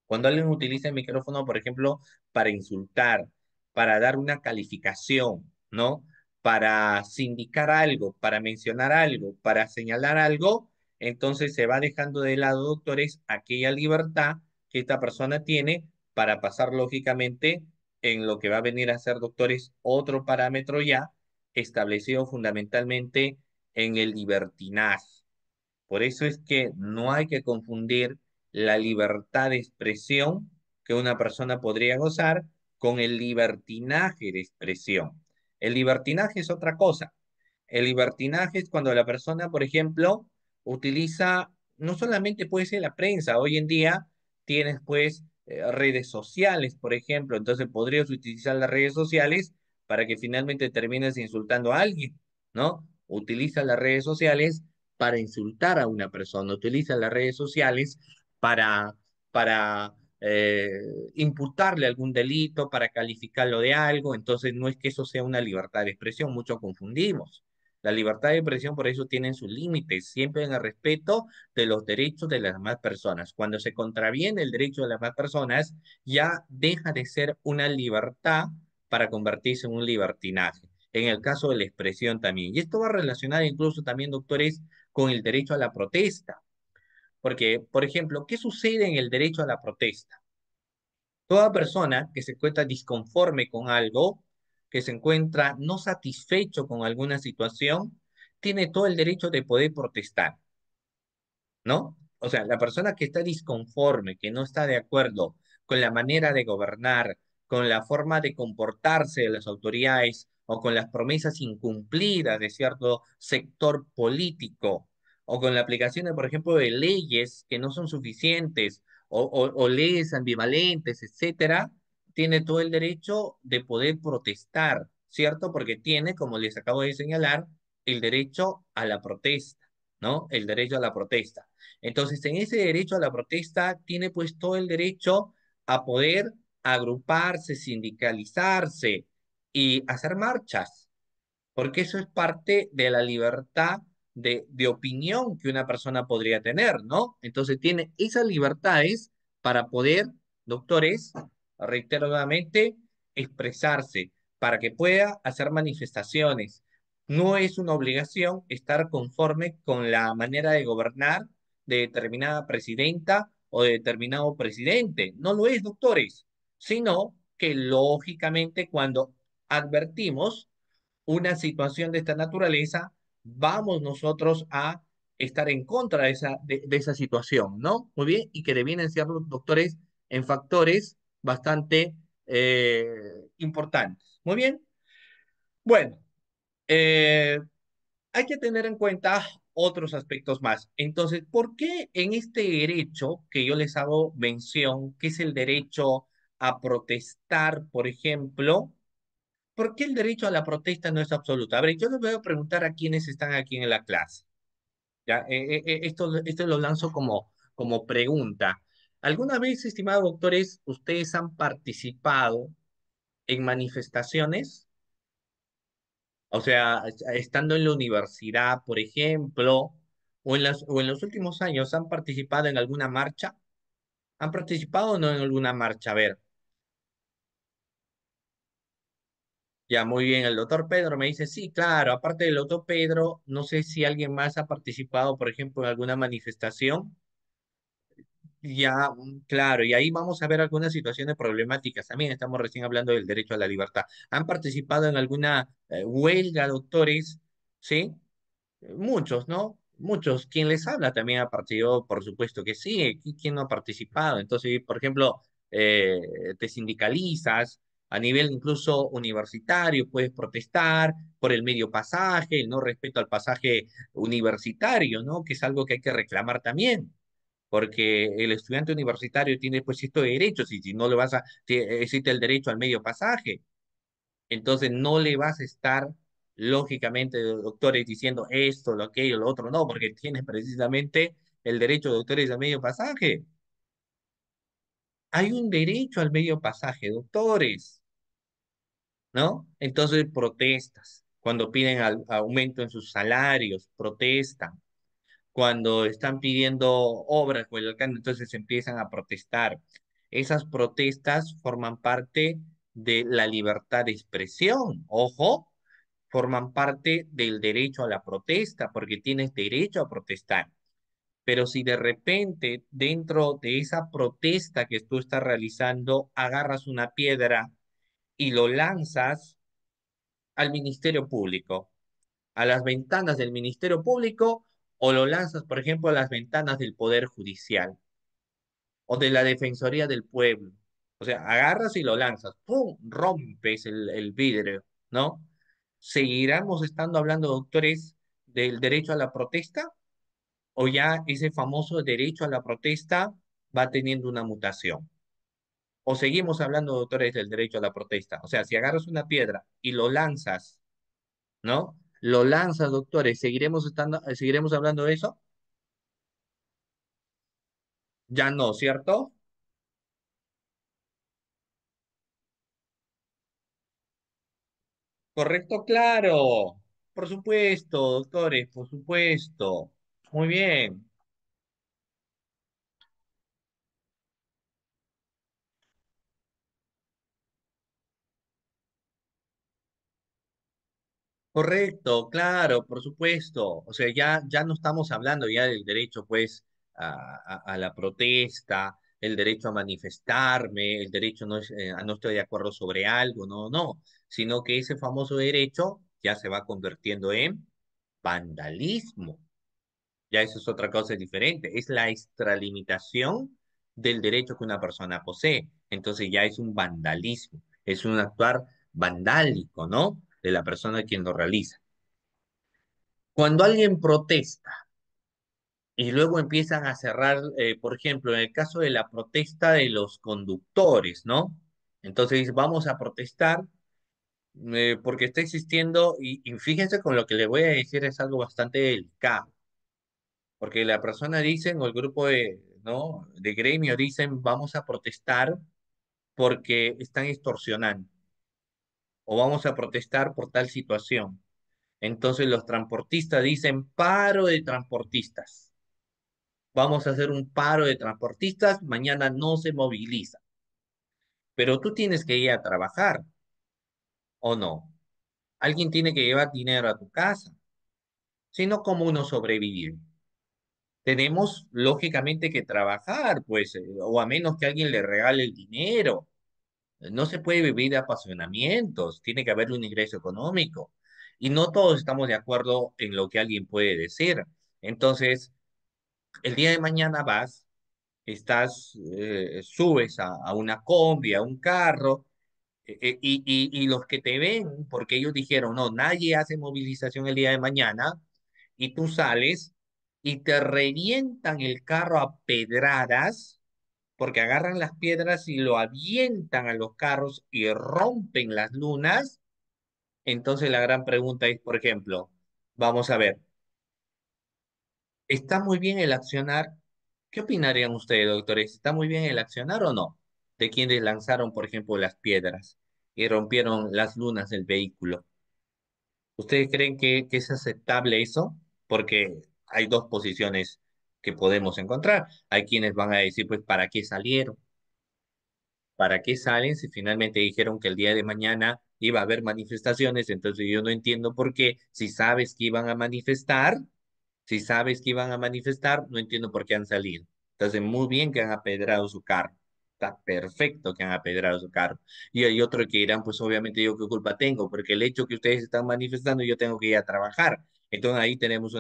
cuando alguien utiliza el micrófono, por ejemplo, para insultar, para dar una calificación, ¿no? Para sindicar algo, para mencionar algo, para señalar algo, entonces se va dejando de lado, doctores, aquella libertad que esta persona tiene para pasar lógicamente en lo que va a venir a ser, doctores, otro parámetro ya establecido fundamentalmente en el libertinaje. Por eso es que no hay que confundir la libertad de expresión que una persona podría gozar con el libertinaje de expresión. El libertinaje es otra cosa. El libertinaje es cuando la persona, por ejemplo, utiliza, no solamente puede ser la prensa, hoy en día tienes pues redes sociales, por ejemplo, entonces podrías utilizar las redes sociales para que finalmente termines insultando a alguien, ¿no? Utiliza las redes sociales para insultar a una persona, utiliza las redes sociales para, para imputarle algún delito, para calificarlo de algo, entonces no es que eso sea una libertad de expresión, mucho confundimos. La libertad de expresión por eso tiene sus límites, siempre en el respeto de los derechos de las demás personas. Cuando se contraviene el derecho de las demás personas, ya deja de ser una libertad para convertirse en un libertinaje. En el caso de la expresión también. Y esto va relacionado incluso también, doctores, con el derecho a la protesta. Porque, por ejemplo, ¿qué sucede en el derecho a la protesta? Toda persona que se encuentra disconforme con algo que se encuentra no satisfecho con alguna situación, tiene todo el derecho de poder protestar, ¿no? O sea, la persona que está disconforme, que no está de acuerdo con la manera de gobernar, con la forma de comportarse de las autoridades o con las promesas incumplidas de cierto sector político, o con la aplicación, por ejemplo, de leyes que no son suficientes, o leyes ambivalentes, etcétera, tiene todo el derecho de poder protestar, ¿cierto? Porque tiene, como les acabo de señalar, el derecho a la protesta. ¿No? El derecho a la protesta. Entonces, en ese derecho a la protesta tiene pues todo el derecho a poder agruparse, sindicalizarse y hacer marchas, porque eso es parte de la libertad de opinión que una persona podría tener, ¿no? Entonces tiene esas libertades para poder, doctores, reitero nuevamente, expresarse, para que pueda hacer manifestaciones. No es una obligación estar conforme con la manera de gobernar de determinada presidenta o de determinado presidente. No lo es, doctores, sino que lógicamente cuando advertimos una situación de esta naturaleza, vamos nosotros a estar en contra de esa situación, ¿no? Muy bien, y que devienen ser los doctores en factores bastante importantes. Muy bien, bueno, eh, hay que tener en cuenta otros aspectos más. Entonces, ¿por qué en este derecho que yo les hago mención, que es el derecho a protestar, por ejemplo? ¿Por qué el derecho a la protesta no es absoluto? A ver, yo les voy a preguntar a quienes están aquí en la clase. ¿Ya? Esto lo lanzo como pregunta. ¿Alguna vez, estimados doctores, ustedes han participado en manifestaciones? O sea, estando en la universidad, por ejemplo, o en los últimos años, ¿han participado en alguna marcha? ¿Han participado o no en alguna marcha? A ver. Ya, muy bien. El doctor Pedro me dice, sí, claro, aparte del doctor Pedro, no sé si alguien más ha participado, por ejemplo, en alguna manifestación. Ya, claro, y ahí vamos a ver algunas situaciones problemáticas. También estamos recién hablando del derecho a la libertad. ¿Han participado en alguna huelga, doctores? ¿Sí? Muchos, ¿no? Muchos. Quien les habla también ha participado, por supuesto que sí. ¿Quién no ha participado? Entonces, por ejemplo, eh, te sindicalizas a nivel incluso universitario, puedes protestar por el medio pasaje, el no respeto al pasaje universitario, ¿no? Que es algo que hay que reclamar también. Porque el estudiante universitario tiene pues estos derechos y si no le vas a, existe el derecho al medio pasaje. Entonces no le vas a estar, lógicamente, doctores diciendo esto, lo aquello, lo otro, no, porque tiene precisamente el derecho, doctores, al medio pasaje. Hay un derecho al medio pasaje, doctores, ¿no? Entonces protestas. Cuando piden aumento en sus salarios, protestan. Cuando están pidiendo obras por el alcalde, entonces empiezan a protestar. Esas protestas forman parte de la libertad de expresión. Ojo, forman parte del derecho a la protesta, porque tienes derecho a protestar. Pero si de repente dentro de esa protesta que tú estás realizando, agarras una piedra y lo lanzas al Ministerio Público, a las ventanas del Ministerio Público, o lo lanzas, por ejemplo, a las ventanas del Poder Judicial o de la Defensoría del Pueblo. O sea, agarras y lo lanzas, ¡pum! Rompes el vidrio, ¿no? ¿Seguiremos estando hablando, doctores, del derecho a la protesta? ¿O ya ese famoso derecho a la protesta va teniendo una mutación? ¿O seguimos hablando, doctores, del derecho a la protesta? O sea, si agarras una piedra y lo lanzas, ¿no? Lo lanzas, doctores, ¿seguiremos hablando de eso? Ya no, ¿cierto? Correcto, claro. Por supuesto, doctores, por supuesto. Muy bien. Correcto, claro, por supuesto. O sea, ya no estamos hablando ya del derecho, pues, a la protesta, el derecho a manifestarme, el derecho a no estoy de acuerdo sobre algo, no, no. sino que ese famoso derecho ya se va convirtiendo en vandalismo. Ya eso es otra cosa diferente. Es la extralimitación del derecho que una persona posee. Entonces ya es un vandalismo, es un actuar vandálico, ¿no? De la persona quien lo realiza. Cuando alguien protesta y luego empiezan a cerrar, por ejemplo, en el caso de la protesta de los conductores, ¿no? Entonces dice, vamos a protestar porque está existiendo, y fíjense con lo que le voy a decir es algo bastante delicado, porque la persona dicen, o el grupo de, ¿no? de gremio dicen, vamos a protestar porque están extorsionando, o vamos a protestar por tal situación. Entonces los transportistas dicen, paro de transportistas. Vamos a hacer un paro de transportistas, mañana no se moviliza. Pero tú tienes que ir a trabajar, ¿o no? Alguien tiene que llevar dinero a tu casa, si no, ¿cómo uno sobrevive? Tenemos lógicamente que trabajar, pues, o a menos que alguien le regale el dinero. No se puede vivir de apasionamientos, tiene que haber un ingreso económico. Y no todos estamos de acuerdo en lo que alguien puede decir. Entonces, el día de mañana vas, subes a una combi, a un carro, y los que te ven, porque ellos dijeron, no, nadie hace movilización el día de mañana, y tú sales y te revientan el carro a pedradas, porque agarran las piedras y lo avientan a los carros y rompen las lunas. Entonces la gran pregunta es, por ejemplo, vamos a ver, ¿está muy bien el accionar? ¿Qué opinarían ustedes, doctores? ¿Está muy bien el accionar o no? De quienes lanzaron, por ejemplo, las piedras y rompieron las lunas del vehículo. ¿Ustedes creen que es aceptable eso? Porque hay dos posiciones que podemos encontrar. Hay quienes van a decir, pues, ¿para qué salieron? ¿Para qué salen si finalmente dijeron que el día de mañana iba a haber manifestaciones? Entonces yo no entiendo por qué, si sabes que iban a manifestar, si sabes que iban a manifestar, no entiendo por qué han salido. Entonces, muy bien que han apedrado su carro. Está perfecto que han apedrado su carro. Y hay otros que dirán, pues obviamente yo qué culpa tengo, porque el hecho que ustedes están manifestando, yo tengo que ir a trabajar. Entonces ahí tenemos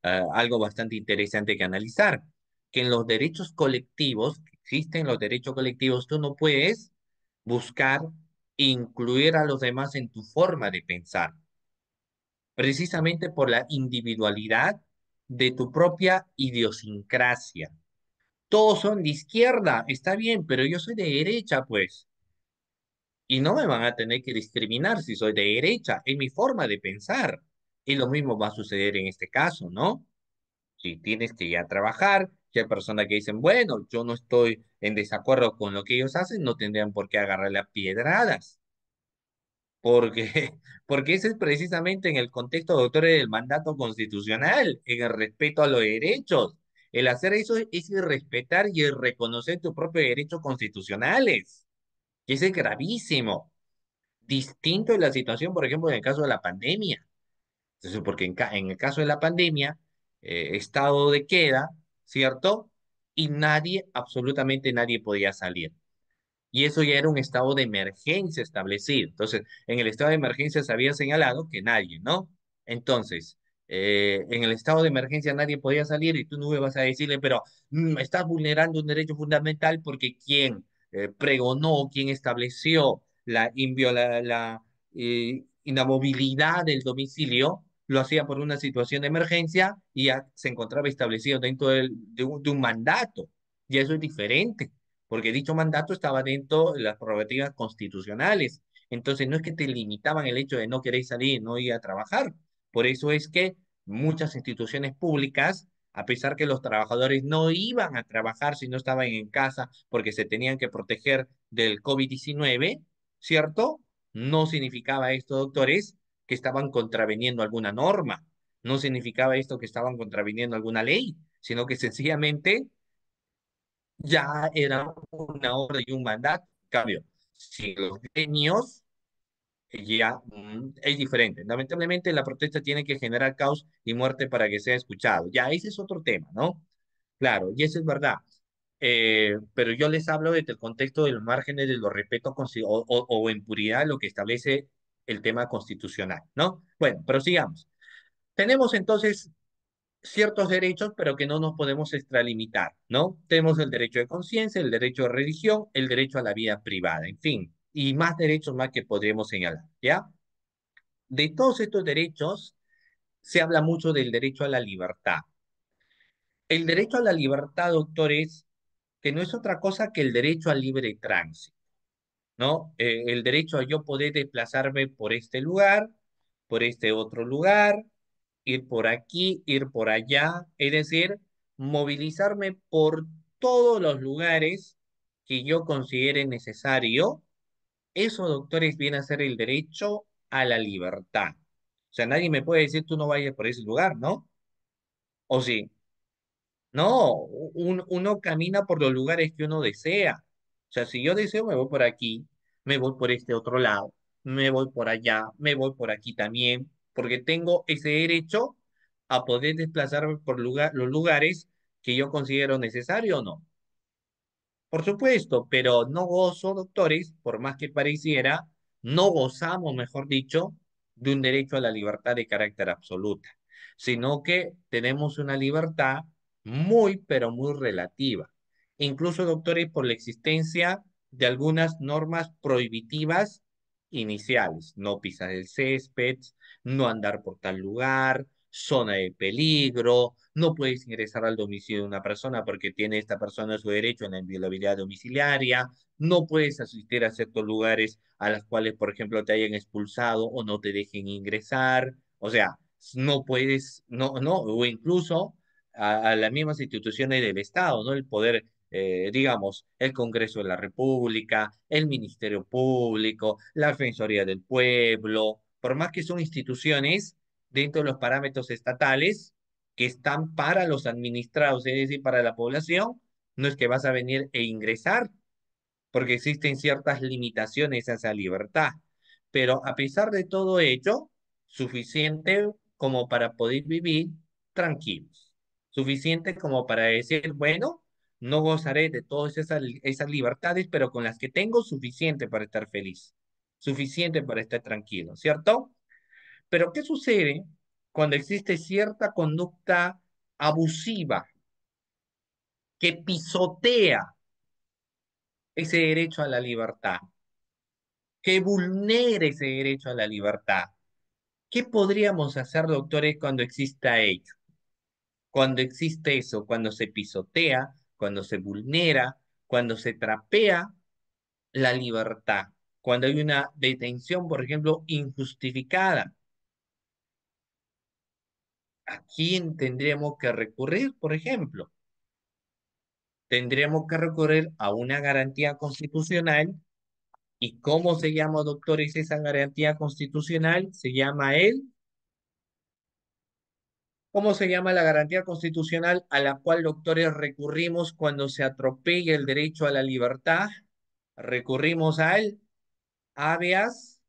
algo bastante interesante que analizar, que en los derechos colectivos, que existen los derechos colectivos, tú no puedes buscar incluir a los demás en tu forma de pensar precisamente por la individualidad de tu propia idiosincrasia. Todos son de izquierda, está bien, pero yo soy de derecha, pues, y no me van a tener que discriminar si soy de derecha, es mi forma de pensar. Y lo mismo va a suceder en este caso, ¿no? Si tienes que ir a trabajar, que hay personas que dicen, bueno, yo no estoy en desacuerdo con lo que ellos hacen, no tendrían por qué agarrar las piedradas. Porque, porque ese es precisamente en el contexto, doctores, del mandato constitucional, en el respeto a los derechos. El hacer eso es irrespetar y reconocer tus propios derechos constitucionales. Y ese es gravísimo. Distinto es la situación, por ejemplo, en el caso de la pandemia. Entonces, porque en el caso de la pandemia, estado de queda, ¿cierto? Y nadie, absolutamente nadie podía salir. Y eso ya era un estado de emergencia establecido. Entonces, en el estado de emergencia se había señalado que nadie, ¿no? Entonces, en el estado de emergencia nadie podía salir y tú no me vas a decirle, pero estás vulnerando un derecho fundamental porque quien pregonó, quien estableció la inamovilidad del domicilio, lo hacía por una situación de emergencia y ya se encontraba establecido dentro de un mandato. Y eso es diferente porque dicho mandato estaba dentro de las prerrogativas constitucionales. Entonces, no es que te limitaban el hecho de no querer salir, no ir a trabajar. Por eso es que muchas instituciones públicas, a pesar que los trabajadores no iban a trabajar si no estaban en casa porque se tenían que proteger del COVID-19, ¿cierto? No significaba esto, doctores, que estaban contraveniendo alguna norma. No significaba esto que estaban contraviniendo alguna ley, sino que sencillamente ya era una orden y un mandato. En cambio, si los gremios ya es diferente. Lamentablemente la protesta tiene que generar caos y muerte para que sea escuchado. Ya ese es otro tema, ¿no? Claro, y eso es verdad. pero yo les hablo desde el contexto de los márgenes de los respetos o en puridad lo que establece el tema constitucional, ¿no? Bueno, pero sigamos. Tenemos entonces ciertos derechos, pero que no nos podemos extralimitar, ¿no? Tenemos el derecho de conciencia, el derecho de religión, el derecho a la vida privada, en fin, y más derechos más que podríamos señalar, ¿ya? De todos estos derechos se habla mucho del derecho a la libertad. El derecho a la libertad, doctores, que no es otra cosa que el derecho al libre tránsito, ¿no? El derecho a yo poder desplazarme por este lugar, por este otro lugar, ir por aquí, ir por allá, es decir, movilizarme por todos los lugares que yo considere necesario. Eso, doctores, viene a ser el derecho a la libertad. O sea, nadie me puede decir tú no vayas por ese lugar, ¿no? ¿O sí? No, uno camina por los lugares que uno desea. O sea, si yo deseo, me voy por aquí, me voy por este otro lado, me voy por allá, me voy por aquí también, porque tengo ese derecho a poder desplazarme por los lugares que yo considero necesario o no. Por supuesto, pero no gozo, doctores, por más que pareciera, no gozamos, mejor dicho, de un derecho a la libertad de carácter absoluta, sino que tenemos una libertad muy, pero muy relativa. Incluso, doctores, por la existencia de algunas normas prohibitivas iniciales, no pisar el césped, no andar por tal lugar, zona de peligro, no puedes ingresar al domicilio de una persona porque tiene esta persona su derecho en la inviolabilidad domiciliaria, no puedes asistir a ciertos lugares a los cuales, por ejemplo, te hayan expulsado o no te dejen ingresar, o sea, no puedes, o incluso a las mismas instituciones del Estado, ¿no? El poder, digamos, el Congreso de la República, el Ministerio Público, la Defensoría del Pueblo, por más que son instituciones dentro de los parámetros estatales que están para los administrados, es decir, para la población, no es que vas a venir e ingresar, porque existen ciertas limitaciones a esa libertad. Pero a pesar de todo ello, suficiente como para poder vivir tranquilos, suficiente como para decir, bueno, no gozaré de todas esas libertades, pero con las que tengo, suficiente para estar feliz, suficiente para estar tranquilo, ¿cierto? Pero ¿qué sucede cuando existe cierta conducta abusiva que pisotea ese derecho a la libertad, que vulnere ese derecho a la libertad? ¿Qué podríamos hacer, doctores, cuando exista ello? Cuando existe eso, cuando se pisotea, cuando se vulnera, cuando se trapea la libertad, cuando hay una detención, por ejemplo, injustificada. ¿A quién tendríamos que recurrir, por ejemplo? Tendríamos que recurrir a una garantía constitucional. ¿Y cómo se llama, doctores, esa garantía constitucional? Se llama ¿cómo se llama la garantía constitucional a la cual, doctores, recurrimos cuando se atropella el derecho a la libertad? Recurrimos al habeas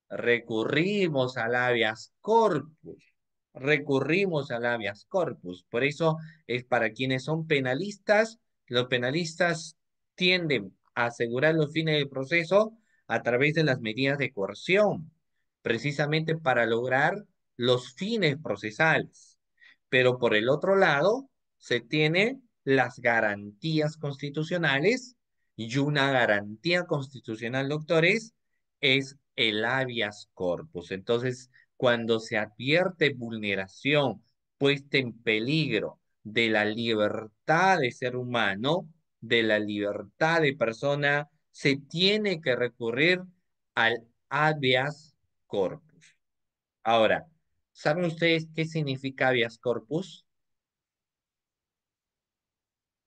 recurrimos al habeas corpus, recurrimos al habeas corpus. Por eso es para quienes son penalistas, los penalistas tienden a asegurar los fines del proceso a través de las medidas de coerción, precisamente para lograr los fines procesales. Pero por el otro lado, se tiene las garantías constitucionales y una garantía constitucional, doctores, es el habeas corpus. Entonces, cuando se advierte vulneración, puesta en peligro de la libertad de ser humano, de la libertad de persona, se tiene que recurrir al habeas corpus. Ahora, ¿saben ustedes qué significa habeas corpus?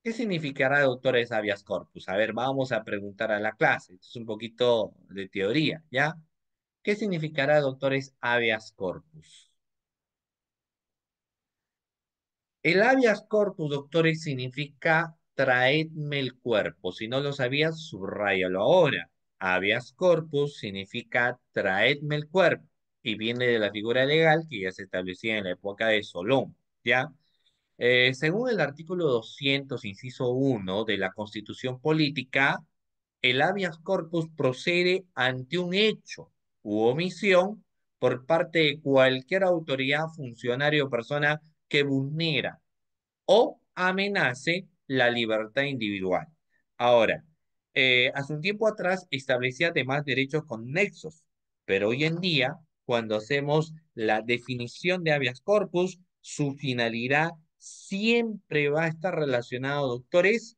¿Qué significará, doctores, habeas corpus? A ver, vamos a preguntar a la clase. Esto es un poquito de teoría, ¿ya? ¿Qué significará, doctores, habeas corpus? El habeas corpus, doctores, significa traedme el cuerpo. Si no lo sabías, subráyalo ahora. Habeas corpus significa traedme el cuerpo y viene de la figura legal que ya se establecía en la época de Solón, ¿ya? Según el artículo 200, inciso 1 de la Constitución Política, el habeas corpus procede ante un hecho u omisión por parte de cualquier autoridad, funcionario o persona que vulnera o amenace la libertad individual. Ahora, hace un tiempo atrás establecía además derechos conexos, pero hoy en día, cuando hacemos la definición de habeas corpus, su finalidad siempre va a estar relacionado, doctores,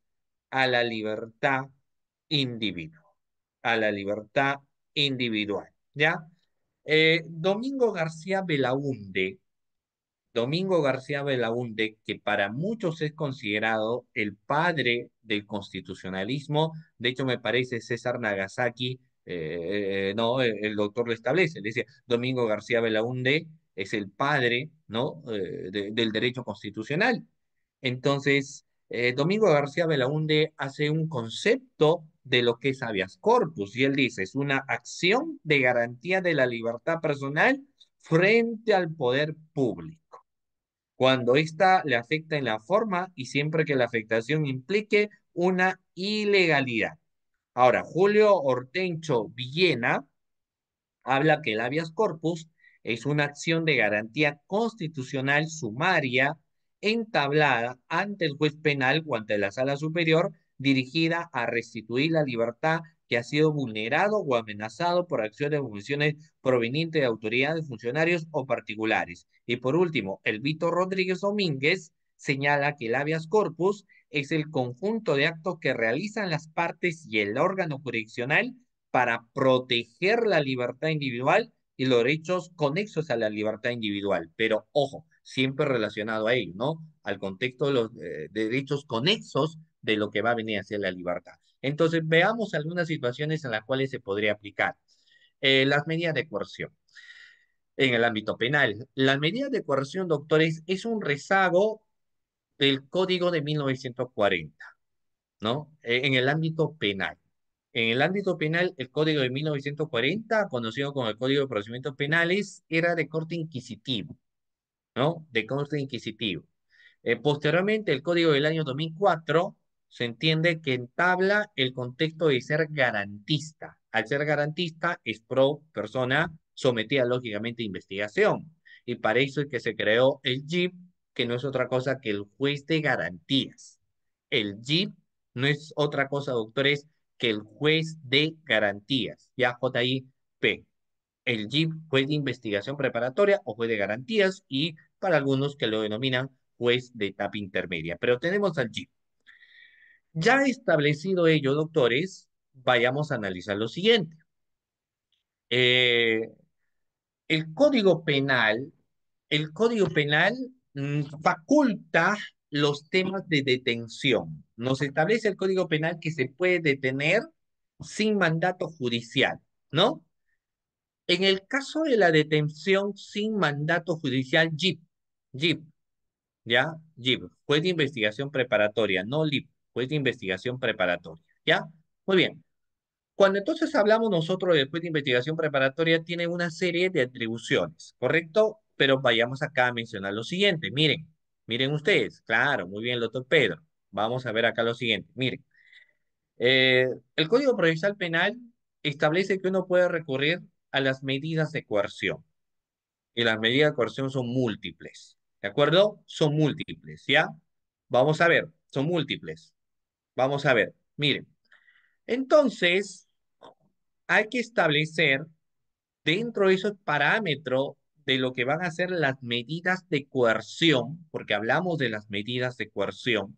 a la libertad individual, a la libertad individual, ¿ya? Domingo García Belaúnde, Domingo García Belaúnde, que para muchos es considerado el padre del constitucionalismo, de hecho me parece César Nagasaki, no, el doctor lo establece, le dice, Domingo García Belaúnde es el padre, ¿no? Del derecho constitucional. Entonces, Domingo García Belaúnde hace un concepto de lo que es habeas corpus, y él dice, es una acción de garantía de la libertad personal frente al poder público cuando ésta le afecta en la forma y siempre que la afectación implique una ilegalidad. Ahora, Julio Hortencho Villena habla que el habeas corpus es una acción de garantía constitucional sumaria entablada ante el juez penal o ante la sala superior dirigida a restituir la libertad que ha sido vulnerado o amenazado por acciones o omisiones provenientes de autoridades, funcionarios o particulares. Y por último, el Víctor Rodríguez Domínguez señala que el habeas corpus es el conjunto de actos que realizan las partes y el órgano jurisdiccional para proteger la libertad individual y los derechos conexos a la libertad individual. Pero ojo, siempre relacionado a ello, ¿no? Al contexto de los derechos conexos de lo que va a venir a ser la libertad. Entonces, veamos algunas situaciones en las cuales se podría aplicar. Las medidas de coerción en el ámbito penal. Las medidas de coerción, doctores, es un rezago del Código de 1940, ¿no? En el ámbito penal. En el ámbito penal, el Código de 1940, conocido como el Código de Procedimientos Penales, era de corte inquisitivo, ¿no? De corte inquisitivo. Posteriormente, el Código del año 2004 se entiende que entabla el contexto de ser garantista. Al ser garantista, es pro persona sometida lógicamente a investigación. Y para eso es que se creó el JIP, que no es otra cosa que el juez de garantías. El JIP no es otra cosa, doctores, que el juez de garantías, ya JIP. El JIP, juez de investigación preparatoria o juez de garantías, y para algunos que lo denominan juez de etapa intermedia. Pero tenemos al JIP. Ya establecido ello, doctores, vayamos a analizar lo siguiente. Eh, el Código Penal, el Código Penal faculta los temas de detención. Nos establece el Código Penal que se puede detener sin mandato judicial, ¿no? En el caso de la detención sin mandato judicial, JIP, ¿ya? JIP, juez de investigación preparatoria, no LIP, juez de investigación preparatoria, ¿ya? Muy bien. Cuando entonces hablamos nosotros del juez de investigación preparatoria, tiene una serie de atribuciones, ¿correcto? Pero vayamos acá a mencionar lo siguiente. Miren ustedes, claro, muy bien, doctor Pedro. Vamos a ver acá lo siguiente. Miren, el Código Procesal Penal establece que uno puede recurrir a las medidas de coerción. Y las medidas de coerción son múltiples. ¿De acuerdo? Son múltiples, ¿ya? Vamos a ver, son múltiples. Vamos a ver, miren. Entonces, hay que establecer dentro de esos parámetros de lo que van a ser las medidas de coerción, porque hablamos de las medidas de coerción,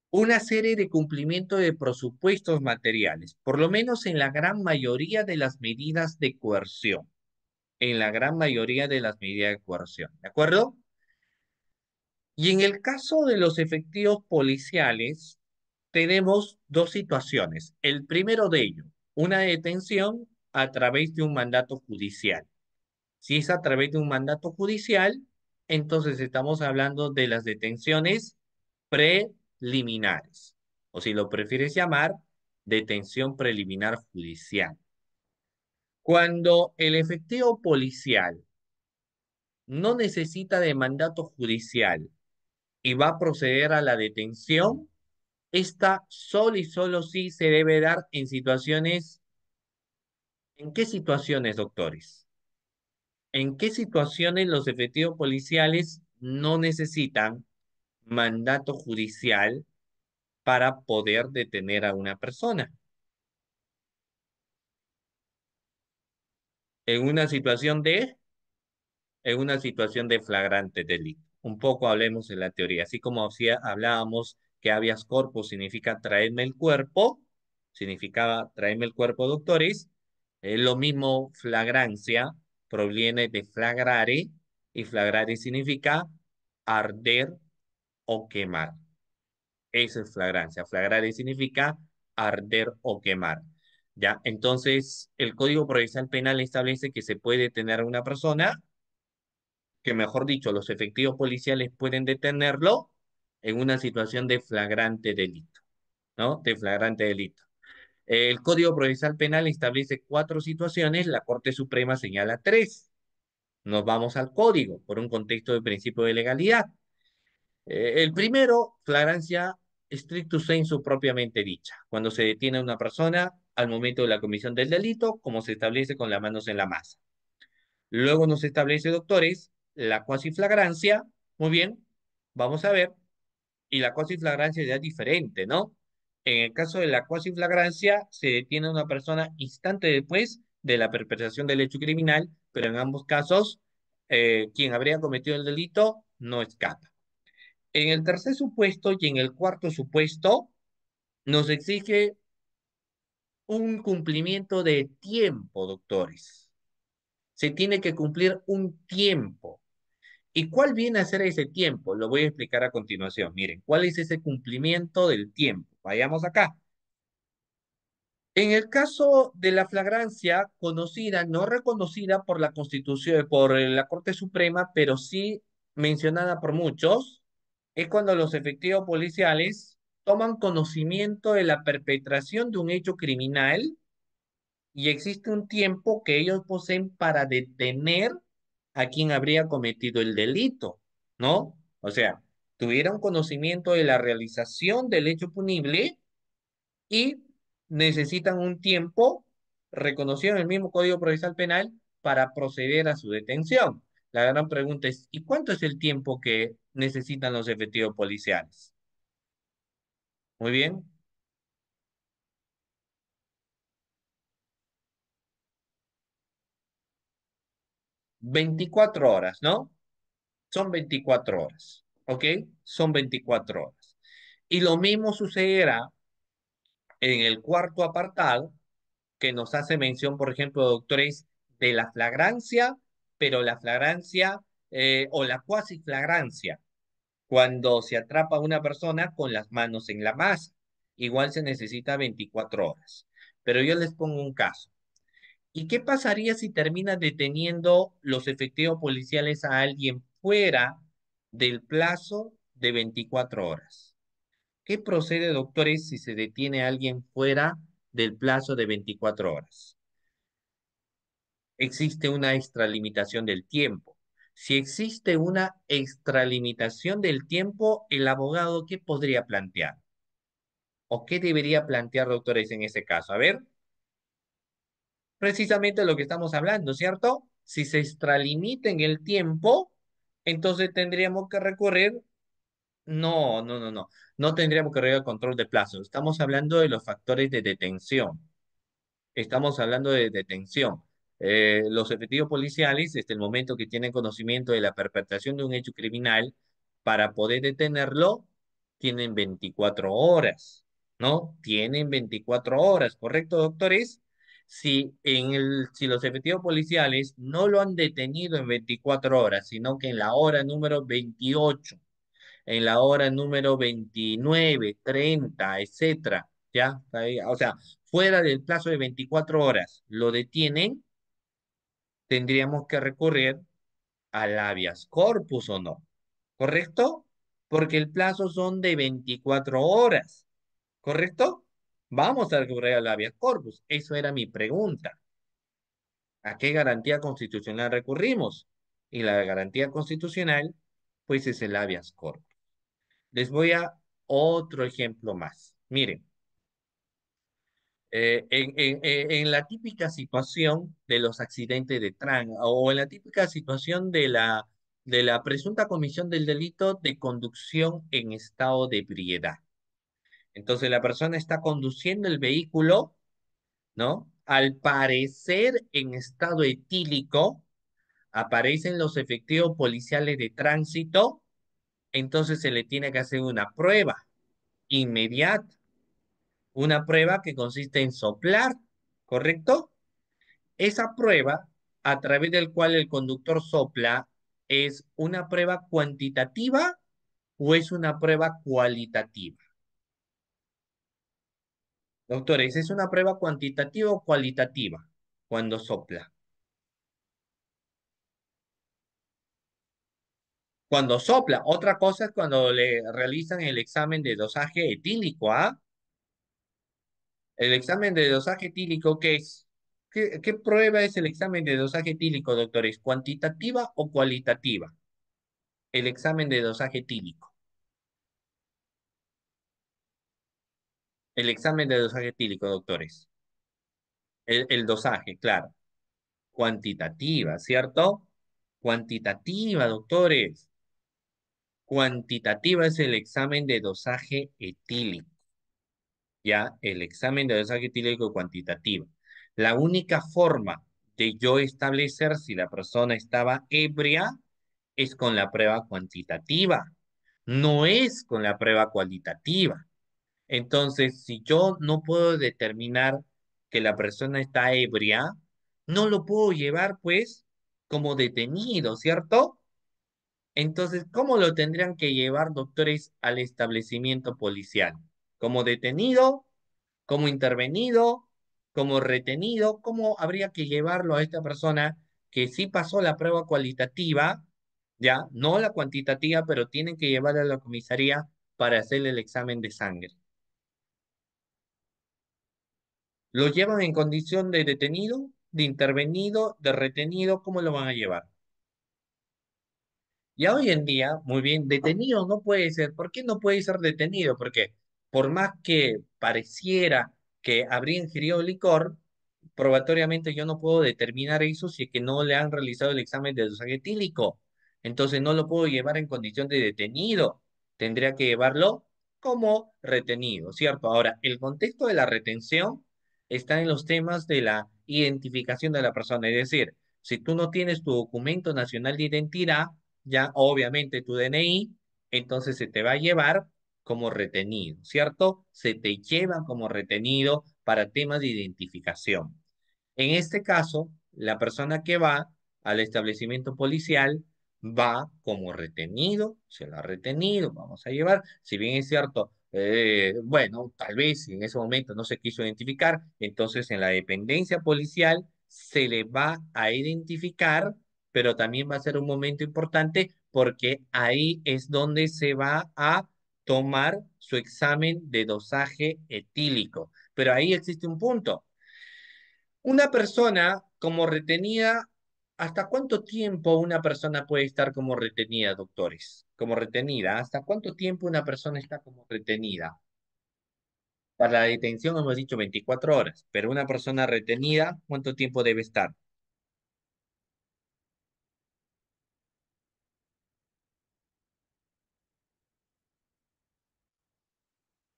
una serie de cumplimiento de presupuestos materiales, por lo menos en la gran mayoría de las medidas de coerción, en la gran mayoría de las medidas de coerción, ¿de acuerdo? Y en el caso de los efectivos policiales, tenemos dos situaciones. El primero de ellos, una detención a través de un mandato judicial. Si es a través de un mandato judicial, entonces estamos hablando de las detenciones preliminares, o si lo prefieres llamar, detención preliminar judicial. Cuando el efectivo policial no necesita de mandato judicial, y va a proceder a la detención, esta solo y solo sí se debe dar en situaciones, ¿en qué situaciones, doctores? ¿En qué situaciones los efectivos policiales no necesitan mandato judicial para poder detener a una persona? En una situación de en una situación de flagrante delito. Un poco hablemos de la teoría. Así como hablábamos que habeas corpus significa traerme el cuerpo, significaba traerme el cuerpo, doctores, lo mismo flagrancia proviene de flagrare, y flagrare significa arder o quemar. Eso es flagrancia. Flagrare significa arder o quemar. ¿Ya? Entonces, el Código Procesal Penal establece que se puede detener a una persona, que mejor dicho, los efectivos policiales pueden detenerlo en una situación de flagrante delito, ¿no? De flagrante delito. El Código Procesal Penal establece cuatro situaciones, la Corte Suprema señala tres. Nos vamos al código por un contexto de principio de legalidad. El primero, flagrancia stricto sensu propiamente dicha, cuando se detiene a una persona al momento de la comisión del delito, como se establece con las manos en la masa. Luego nos establece, doctores, la cuasiflagrancia. Muy bien, vamos a ver. Y la cuasiflagrancia ya es diferente, ¿no? En el caso de la cuasiflagrancia, se detiene a una persona instante después de la perpetración del hecho criminal, pero en ambos casos, quien habría cometido el delito no escapa. En el tercer supuesto y en el cuarto supuesto, nos exige un cumplimiento de tiempo, doctores. Se tiene que cumplir un tiempo. ¿Y cuál viene a ser ese tiempo? Lo voy a explicar a continuación. Miren, ¿cuál es ese cumplimiento del tiempo? Vayamos acá. En el caso de la flagrancia conocida, no reconocida por la Constitución, por la Corte Suprema, pero sí mencionada por muchos, es cuando los efectivos policiales toman conocimiento de la perpetración de un hecho criminal y existe un tiempo que ellos poseen para detener a quien habría cometido el delito, ¿no? O sea, tuvieron conocimiento de la realización del hecho punible y necesitan un tiempo reconocido en el mismo Código Procesal Penal para proceder a su detención. La gran pregunta es, ¿y cuánto es el tiempo que necesitan los efectivos policiales? Muy bien, 24 horas, ¿no? Son 24 horas, ¿ok? Son 24 horas. Y lo mismo sucederá en el cuarto apartado, que nos hace mención, por ejemplo, doctores, de la flagrancia, pero la flagrancia o la cuasi flagrancia, cuando se atrapa a una persona con las manos en la masa. Igual se necesita 24 horas. Pero yo les pongo un caso. ¿Y qué pasaría si terminan deteniendo los efectivos policiales a alguien fuera del plazo de 24 horas? ¿Qué procede, doctores, si se detiene a alguien fuera del plazo de 24 horas? Existe una extralimitación del tiempo. Si existe una extralimitación del tiempo, el abogado, ¿qué podría plantear? ¿O qué debería plantear, doctores, en ese caso? A ver, precisamente lo que estamos hablando, ¿cierto? Si se extralimita en el tiempo, entonces tendríamos que recurrir, no tendríamos que recurrir al control de plazo. Estamos hablando de los factores de detención. Estamos hablando de detención. Los efectivos policiales, desde el momento que tienen conocimiento de la perpetración de un hecho criminal, para poder detenerlo, tienen 24 horas, ¿no? Tienen 24 horas, ¿correcto, doctores? Si los efectivos policiales no lo han detenido en 24 horas, sino que en la hora número 28, en la hora número 29, 30, etcétera, ¿ya? O sea, fuera del plazo de 24 horas, lo detienen, tendríamos que recurrir al habeas corpus o no, ¿correcto? Porque el plazo son de 24 horas, ¿correcto? Vamos a recurrir al habeas corpus. Eso era mi pregunta. ¿A qué garantía constitucional recurrimos? Y la garantía constitucional, pues es el habeas corpus. Les voy a otro ejemplo más. Miren, en la típica situación de los accidentes de tránsito o en la típica situación de la presunta comisión del delito de conducción en estado de ebriedad. Entonces la persona está conduciendo el vehículo, ¿no? Al parecer en estado etílico, aparecen los efectivos policiales de tránsito, entonces se le tiene que hacer una prueba inmediata, una prueba que consiste en soplar, ¿correcto? Esa prueba, a través del cual el conductor sopla, ¿es una prueba cuantitativa o es una prueba cualitativa? Doctores, ¿es una prueba cuantitativa o cualitativa cuando sopla? Cuando sopla, otra cosa es cuando le realizan el examen de dosaje etílico, ¿ah? El examen de dosaje etílico, ¿qué es? ¿Qué prueba es el examen de dosaje etílico, doctores? ¿Cuantitativa o cualitativa? El examen de dosaje etílico. El examen de dosaje etílico, doctores. El dosaje, claro. Cuantitativa, ¿cierto? Cuantitativa, doctores. Cuantitativa es el examen de dosaje etílico. Ya, el examen de dosaje etílico cuantitativo. La única forma de yo establecer si la persona estaba ebria es con la prueba cuantitativa, no es con la prueba cualitativa. Entonces, si yo no puedo determinar que la persona está ebria, no lo puedo llevar pues como detenido, ¿cierto? Entonces, ¿cómo lo tendrían que llevar, doctores, al establecimiento policial? ¿Como detenido? ¿Como intervenido? ¿Como retenido? ¿Cómo habría que llevarlo a esta persona que sí pasó la prueba cualitativa, ya, no la cuantitativa, pero tienen que llevarla a la comisaría para hacerle el examen de sangre? ¿Lo llevan en condición de detenido, de intervenido, de retenido? ¿Cómo lo van a llevar? Ya hoy en día, muy bien, detenido no puede ser. ¿Por qué no puede ser detenido? Porque por más que pareciera que habría ingerido licor, probatoriamente yo no puedo determinar eso si es que no le han realizado el examen de dosaje etílico. Entonces no lo puedo llevar en condición de detenido. Tendría que llevarlo como retenido, ¿cierto? Ahora, el contexto de la retención está en los temas de la identificación de la persona. Es decir, si tú no tienes tu documento nacional de identidad, ya obviamente tu DNI, entonces se te va a llevar como retenido, ¿cierto? Se te lleva como retenido para temas de identificación. En este caso, la persona que va al establecimiento policial va como retenido, se lo ha retenido, vamos a llevar, si bien es cierto, bueno, tal vez si en ese momento no se quiso identificar, entonces en la dependencia policial se le va a identificar, pero también va a ser un momento importante porque ahí es donde se va a tomar su examen de dosaje etílico. Pero ahí existe un punto. Una persona como retenida, ¿hasta cuánto tiempo una persona puede estar como retenida, doctores? Como retenida, ¿hasta cuánto tiempo una persona está como retenida? Para la detención hemos dicho 24 horas, pero una persona retenida, ¿cuánto tiempo debe estar?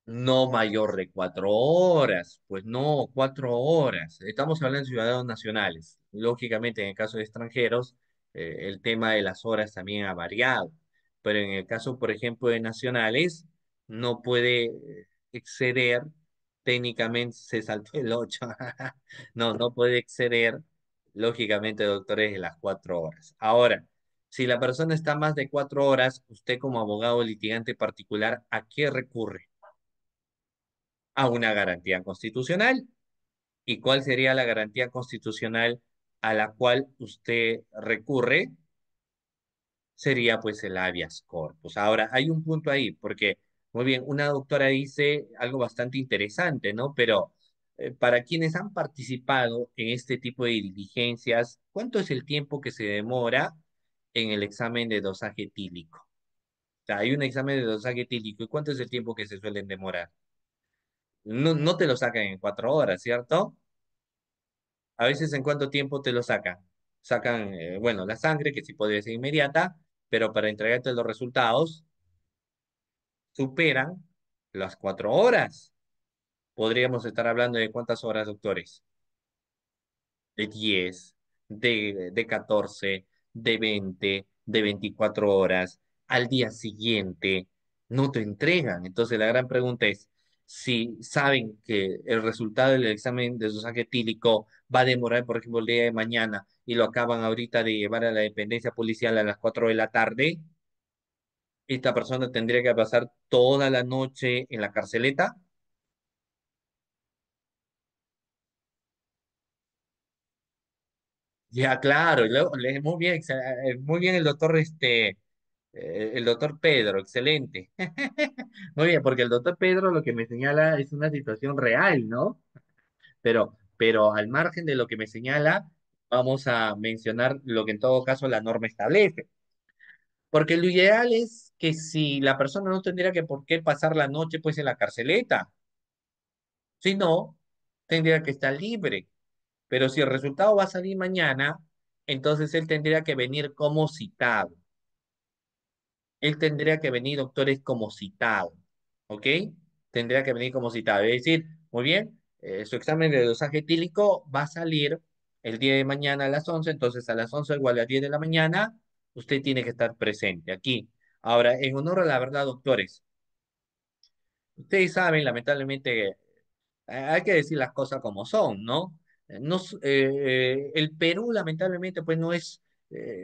No mayor de 4 horas, pues no, 4 horas. Estamos hablando de ciudadanos nacionales. Lógicamente, en el caso de extranjeros, el tema de las horas también ha variado. Pero en el caso, por ejemplo, de nacionales, no puede exceder, técnicamente se saltó el 8. No, no puede exceder, lógicamente, doctores, de las 4 horas. Ahora, si la persona está más de 4 horas, usted como abogado litigante particular, ¿a qué recurre? A una garantía constitucional. ¿Y cuál sería la garantía constitucional a la cual usted recurre? Sería pues el habeas corpus. Ahora, hay un punto ahí, porque, muy bien, una doctora dice algo bastante interesante, ¿no? Pero para quienes han participado en este tipo de diligencias, ¿cuánto es el tiempo que se demora en el examen de dosaje etílico? sea, hay un examen de dosaje etílico. ¿Y cuánto es el tiempo que se suelen demorar? No, no te lo sacan en 4 horas, ¿cierto? A veces en cuánto tiempo te lo sacan. Sacan, bueno, la sangre, que sí podría ser inmediata, pero para entregarte los resultados superan las 4 horas. Podríamos estar hablando de cuántas horas, doctores, de 10, de 14, de 20, de 24 horas, al día siguiente no te entregan. Entonces la gran pregunta es, si saben que el resultado del examen de dosaje etílico va a demorar, por ejemplo, el día de mañana y lo acaban ahorita de llevar a la dependencia policial a las 4 de la tarde, esta persona tendría que pasar toda la noche en la carceleta. Ya, claro, y luego, muy bien el doctor, el doctor Pedro, excelente. Muy bien, porque el doctor Pedro lo que me señala es una situación real, ¿no? Pero al margen de lo que me señala, vamos a mencionar lo que en todo caso la norma establece. Porque lo ideal es que si la persona no tendría que por qué pasar la noche pues en la carceleta, si no, tendría que estar libre. Pero si el resultado va a salir mañana, entonces él tendría que venir como citado. Él tendría que venir, doctores, como citado, ¿ok? Tendría que venir como citado. Es decir, muy bien, su examen de dosaje etílico va a salir el día de mañana a las 11, entonces a las 11 igual a las 10 de la mañana, usted tiene que estar presente aquí. Ahora, en honor a la verdad, doctores, ustedes saben, lamentablemente, hay que decir las cosas como son, ¿no? El Perú, lamentablemente, pues no es,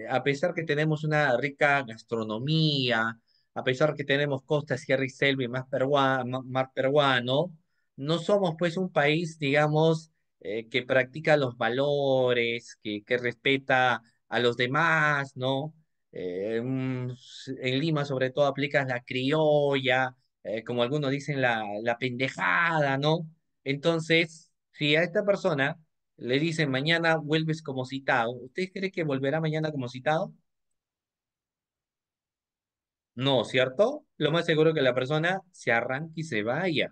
a pesar que tenemos una rica gastronomía, a pesar que tenemos costa, sierra y selva y mar peruano, no somos pues un país, digamos, que practica los valores, que respeta a los demás, ¿no? En Lima, sobre todo, aplicas la criolla, como algunos dicen, la pendejada, ¿no? Entonces, si a esta persona le dicen mañana vuelves como citado, ¿usted cree que volverá mañana como citado? No, ¿cierto? Lo más seguro es que la persona se arranque y se vaya.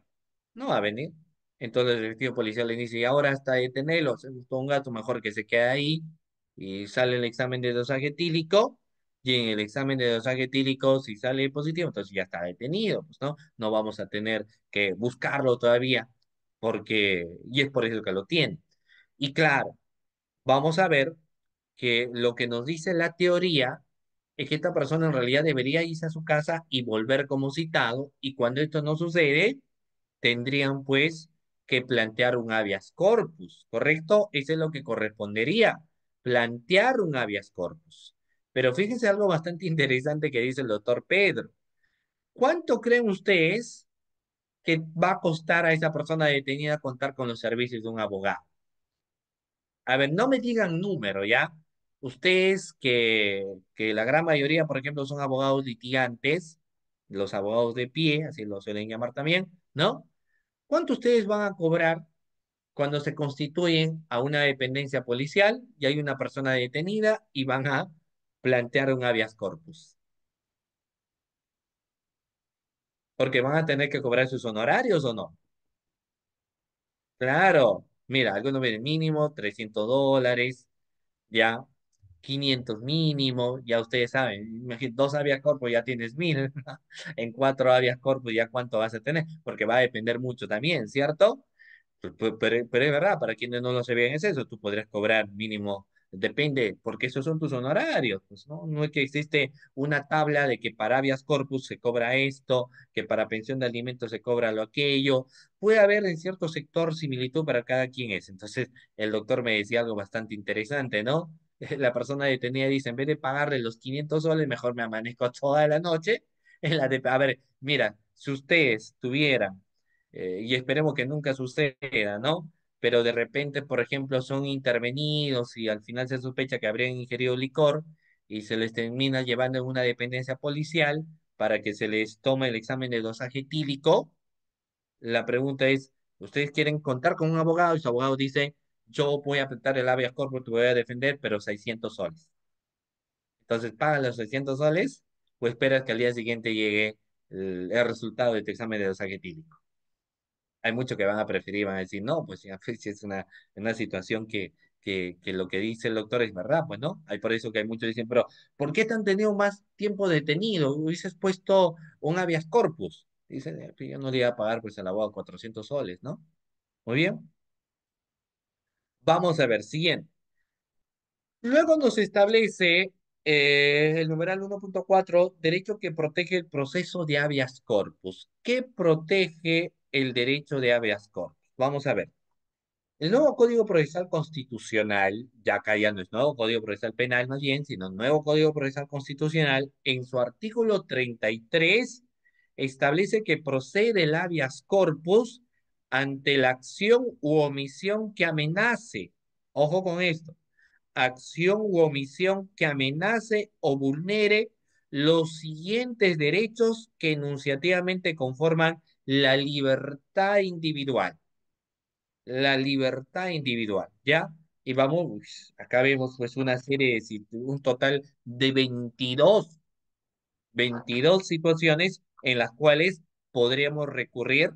No va a venir. Entonces el efectivo policial le dice, y ahora hasta detenerlo, se gustó un gato, mejor que se quede ahí. Y sale el examen de dosaje etílico, y en el examen de dosaje etílico, si sale positivo, entonces ya está detenido, pues, ¿no? No vamos a tener que buscarlo todavía, y es por eso que lo tiene. Y claro, vamos a ver que lo que nos dice la teoría es que esta persona en realidad debería irse a su casa y volver como citado, y cuando esto no sucede, tendrían pues que plantear un habeas corpus, ¿correcto? Eso es lo que correspondería, plantear un habeas corpus. Pero fíjense algo bastante interesante que dice el doctor Pedro. ¿Cuánto creen ustedes que va a costar a esa persona detenida contar con los servicios de un abogado? A ver, no me digan número, ¿ya? Ustedes que la gran mayoría, por ejemplo, son abogados litigantes, los abogados de pie, así lo suelen llamar también, ¿no? ¿Cuánto ustedes van a cobrar cuando se constituyen a una dependencia policial y hay una persona detenida y van a plantear un habeas corpus? Porque van a tener que cobrar sus honorarios o no. Claro, mira, algunos ven mínimo $300, ya 500 mínimo, ya ustedes saben, dos habeas corpus ya tienes 1000, en cuatro habeas corpus ya cuánto vas a tener, porque va a depender mucho también, ¿cierto? Pero es verdad, para quienes no lo sabían es eso, tú podrías cobrar mínimo, depende, porque esos son tus honorarios, pues, ¿no? No es que existe una tabla de que para habeas corpus se cobra esto, que para pensión de alimentos se cobra lo aquello, puede haber en cierto sector similitud para cada quien es. Entonces, el doctor me decía algo bastante interesante, ¿no? La persona detenida dice, en vez de pagarle los 500 soles, mejor me amanezco toda la noche a ver, mira, si ustedes tuvieran y esperemos que nunca suceda, ¿no? Pero de repente, por ejemplo, son intervenidos y al final se sospecha que habrían ingerido licor y se les termina llevando en una dependencia policial para que se les tome el examen de dosaje etílico. La pregunta es, ¿ustedes quieren contar con un abogado? Y su abogado dice, yo voy a aceptar el habeas corpus, te voy a defender, pero 600 soles. Entonces pagan los 600 soles o esperas que al día siguiente llegue el resultado de tu examen de dosaje etílico? Hay muchos que van a preferir, van a decir, no, pues ya, pues, si es una situación que lo que dice el doctor es verdad, pues no. Hay por eso que hay muchos que dicen, pero ¿por qué te han tenido más tiempo detenido? Hubieses puesto un habeas corpus. Dicen, "Pues yo no le iba a pagar pues al abogado 400 soles, ¿no? Muy bien. Vamos a ver, siguiente. Luego nos establece el numeral 1.4 derecho que protege el proceso de habeas corpus. ¿Qué protege el derecho de habeas corpus? Vamos a ver. El nuevo Código Procesal Constitucional, ya acá ya no es nuevo Código Procesal Penal más bien, sino nuevo Código Procesal Constitucional, en su artículo 33 establece que procede el habeas corpus ante la acción u omisión que amenace. Ojo con esto, acción u omisión que amenace o vulnere los siguientes derechos que enunciativamente conforman la libertad individual. La libertad individual, ¿ya? Y vamos, acá vemos pues una serie de, un total de 22 situaciones en las cuales podríamos recurrir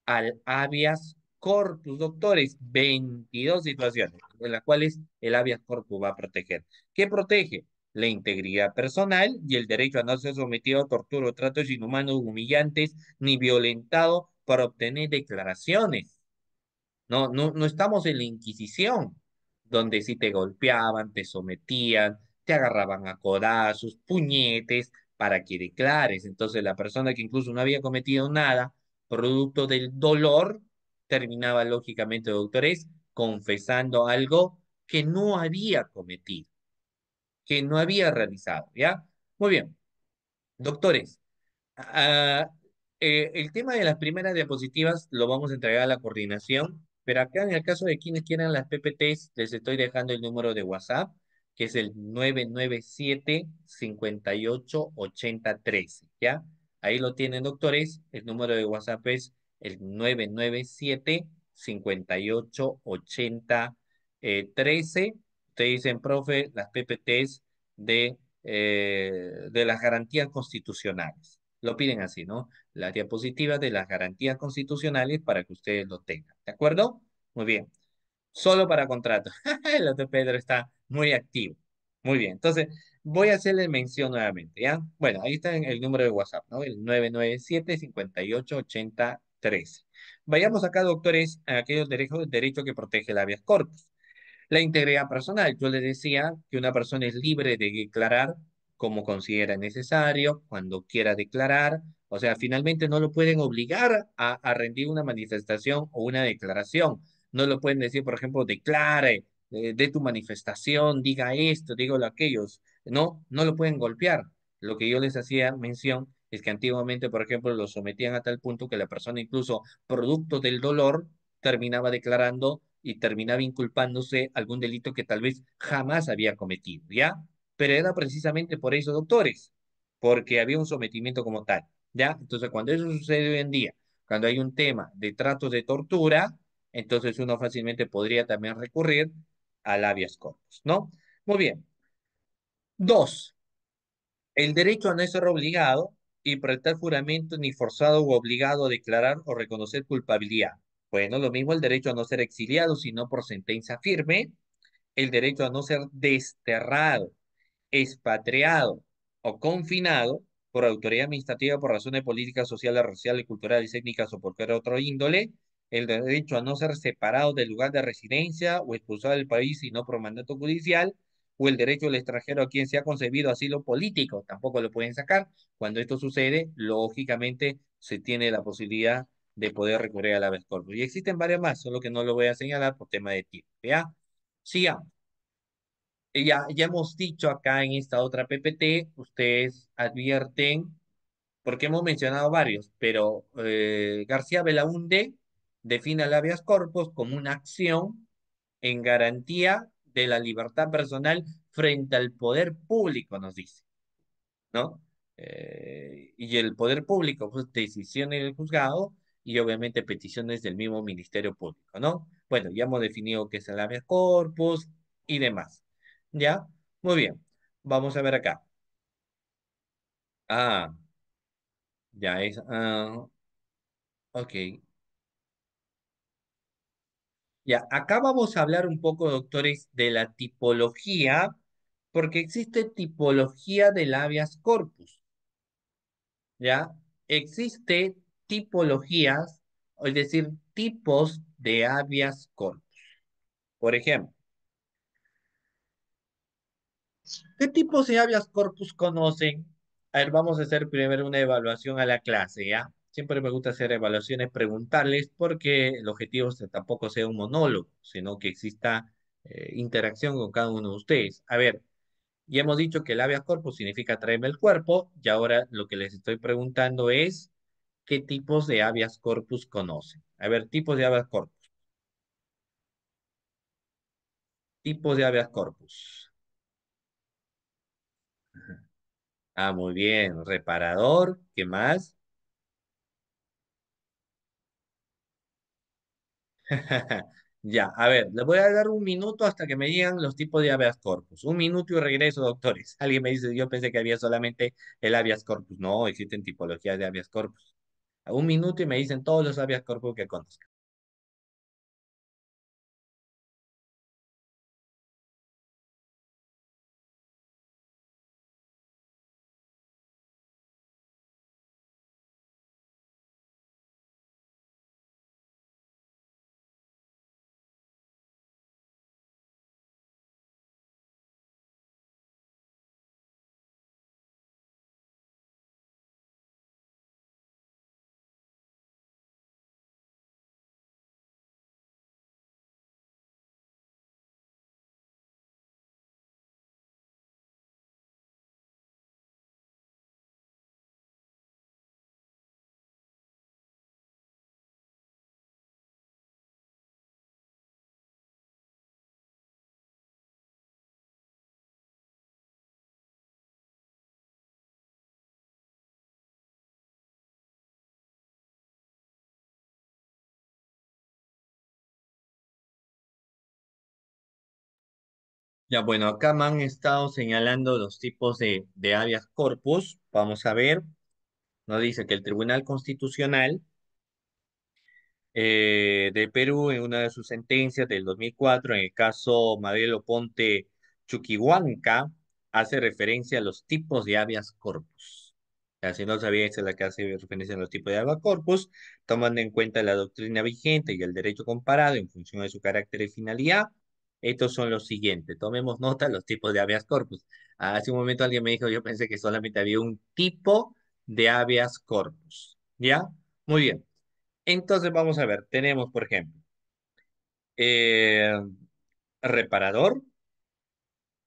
al habeas corpus, doctores. 22 situaciones en las cuales el habeas corpus va a proteger. ¿Qué protege? La integridad personal y el derecho a no ser sometido a tortura o tratos inhumanos, humillantes, ni violentado para obtener declaraciones. No, no, no estamos en la Inquisición, donde si te golpeaban, te sometían, te agarraban a codazos, puñetes, para que declares. Entonces la persona que incluso no había cometido nada, producto del dolor, terminaba lógicamente, doctores, confesando algo que no había cometido, que no había realizado, ¿ya? Muy bien, doctores. Ah, el tema de las primeras diapositivas lo vamos a entregar a la coordinación, pero acá en el caso de quienes quieran las PPTs, les estoy dejando el número de WhatsApp, que es el 997-588013, ¿ya? Ahí lo tienen, doctores. El número de WhatsApp es el 997-588013. Ustedes dicen, profe, las PPTs de las garantías constitucionales. Lo piden así, ¿no? Las diapositivas de las garantías constitucionales para que ustedes lo tengan. ¿De acuerdo? Muy bien. Solo para contratos. El otro Pedro está muy activo. Muy bien. Entonces, voy a hacerle mención nuevamente, ¿ya? Bueno, ahí está el número de WhatsApp, ¿no? El 997-588013. Vayamos acá, doctores, a aquellos derechos que protege el habeas corpus. La integridad personal. Yo le decía que una persona es libre de declarar como considera necesario, cuando quiera declarar. O sea, finalmente no lo pueden obligar a rendir una manifestación o una declaración. No lo pueden decir, por ejemplo, declare, de tu manifestación, diga esto, diga lo aquello. No, no lo pueden golpear. Lo que yo les hacía mención es que antiguamente, por ejemplo, lo sometían a tal punto que la persona incluso, producto del dolor, terminaba declarando y terminaba inculpándose algún delito que tal vez jamás había cometido, ¿ya? Pero era precisamente por eso, doctores, porque había un sometimiento como tal, ¿ya? Entonces, cuando eso sucede hoy en día, cuando hay un tema de tratos de tortura, entonces uno fácilmente podría también recurrir al habeas corpus, ¿no? Muy bien. Dos, el derecho a no ser obligado y prestar juramento ni forzado u obligado a declarar o reconocer culpabilidad. Bueno, lo mismo el derecho a no ser exiliado, sino por sentencia firme, el derecho a no ser desterrado, expatriado o confinado por autoridad administrativa por razones políticas, sociales, raciales, culturales, étnicas o por cualquier otro índole, el derecho a no ser separado del lugar de residencia o expulsado del país y no por mandato judicial, o el derecho del extranjero a quien se ha concebido asilo político, tampoco lo pueden sacar. Cuando esto sucede, lógicamente se tiene la posibilidad de poder recurrir a la habeas corpus. Y existen varias más, solo que no lo voy a señalar por tema de tiempo, ¿ya? Sigamos. Ya hemos dicho acá en esta otra PPT, ustedes advierten, porque hemos mencionado varios, pero García Belaúnde define al habeas corpus como una acción en garantía de la libertad personal frente al poder público, nos dice, ¿no? Y el poder público, pues decisiones del juzgado y obviamente peticiones del mismo Ministerio Público, ¿no? Bueno, ya hemos definido qué es el habeas corpus y demás. ¿Ya? Muy bien. Vamos a ver acá. Ah, ya es. Ok. Ya, acá vamos a hablar un poco, doctores, de la tipología, porque existe tipología del habeas corpus, ¿ya? Existe tipologías, es decir, tipos de habeas corpus. Por ejemplo, ¿qué tipos de habeas corpus conocen? A ver, vamos a hacer primero una evaluación a la clase, ¿ya? Siempre me gusta hacer evaluaciones, preguntarles, porque el objetivo es que tampoco sea un monólogo, sino que exista interacción con cada uno de ustedes. A ver, ya hemos dicho que el habeas corpus significa tráeme el cuerpo, y ahora lo que les estoy preguntando es, ¿qué tipos de habeas corpus conocen? A ver, tipos de habeas corpus. Tipos de habeas corpus. Ah, muy bien. Reparador, ¿qué más? Ya, a ver, les voy a dar un minuto hasta que me digan los tipos de habeas corpus. Un minuto y regreso, doctores. Alguien me dice, yo pensé que había solamente el habeas corpus. No, existen tipologías de habeas corpus. Un minuto y me dicen todos los habeas corpus que conozcan. Ya, bueno, acá me han estado señalando los tipos de habeas corpus. Vamos a ver. Nos dice que el Tribunal Constitucional de Perú, en una de sus sentencias del 2004, en el caso Madelo Ponte Chuquihuanca, hace referencia a los tipos de habeas corpus. Ya, si no sabía, esa es la que hace referencia a los tipos de habeas corpus, tomando en cuenta la doctrina vigente y el derecho comparado en función de su carácter y finalidad. Estos son los siguientes. Tomemos nota de los tipos de habeas corpus. Hace un momento alguien me dijo, yo pensé que solamente había un tipo de habeas corpus. ¿Ya? Muy bien. Entonces vamos a ver, tenemos por ejemplo, eh, reparador,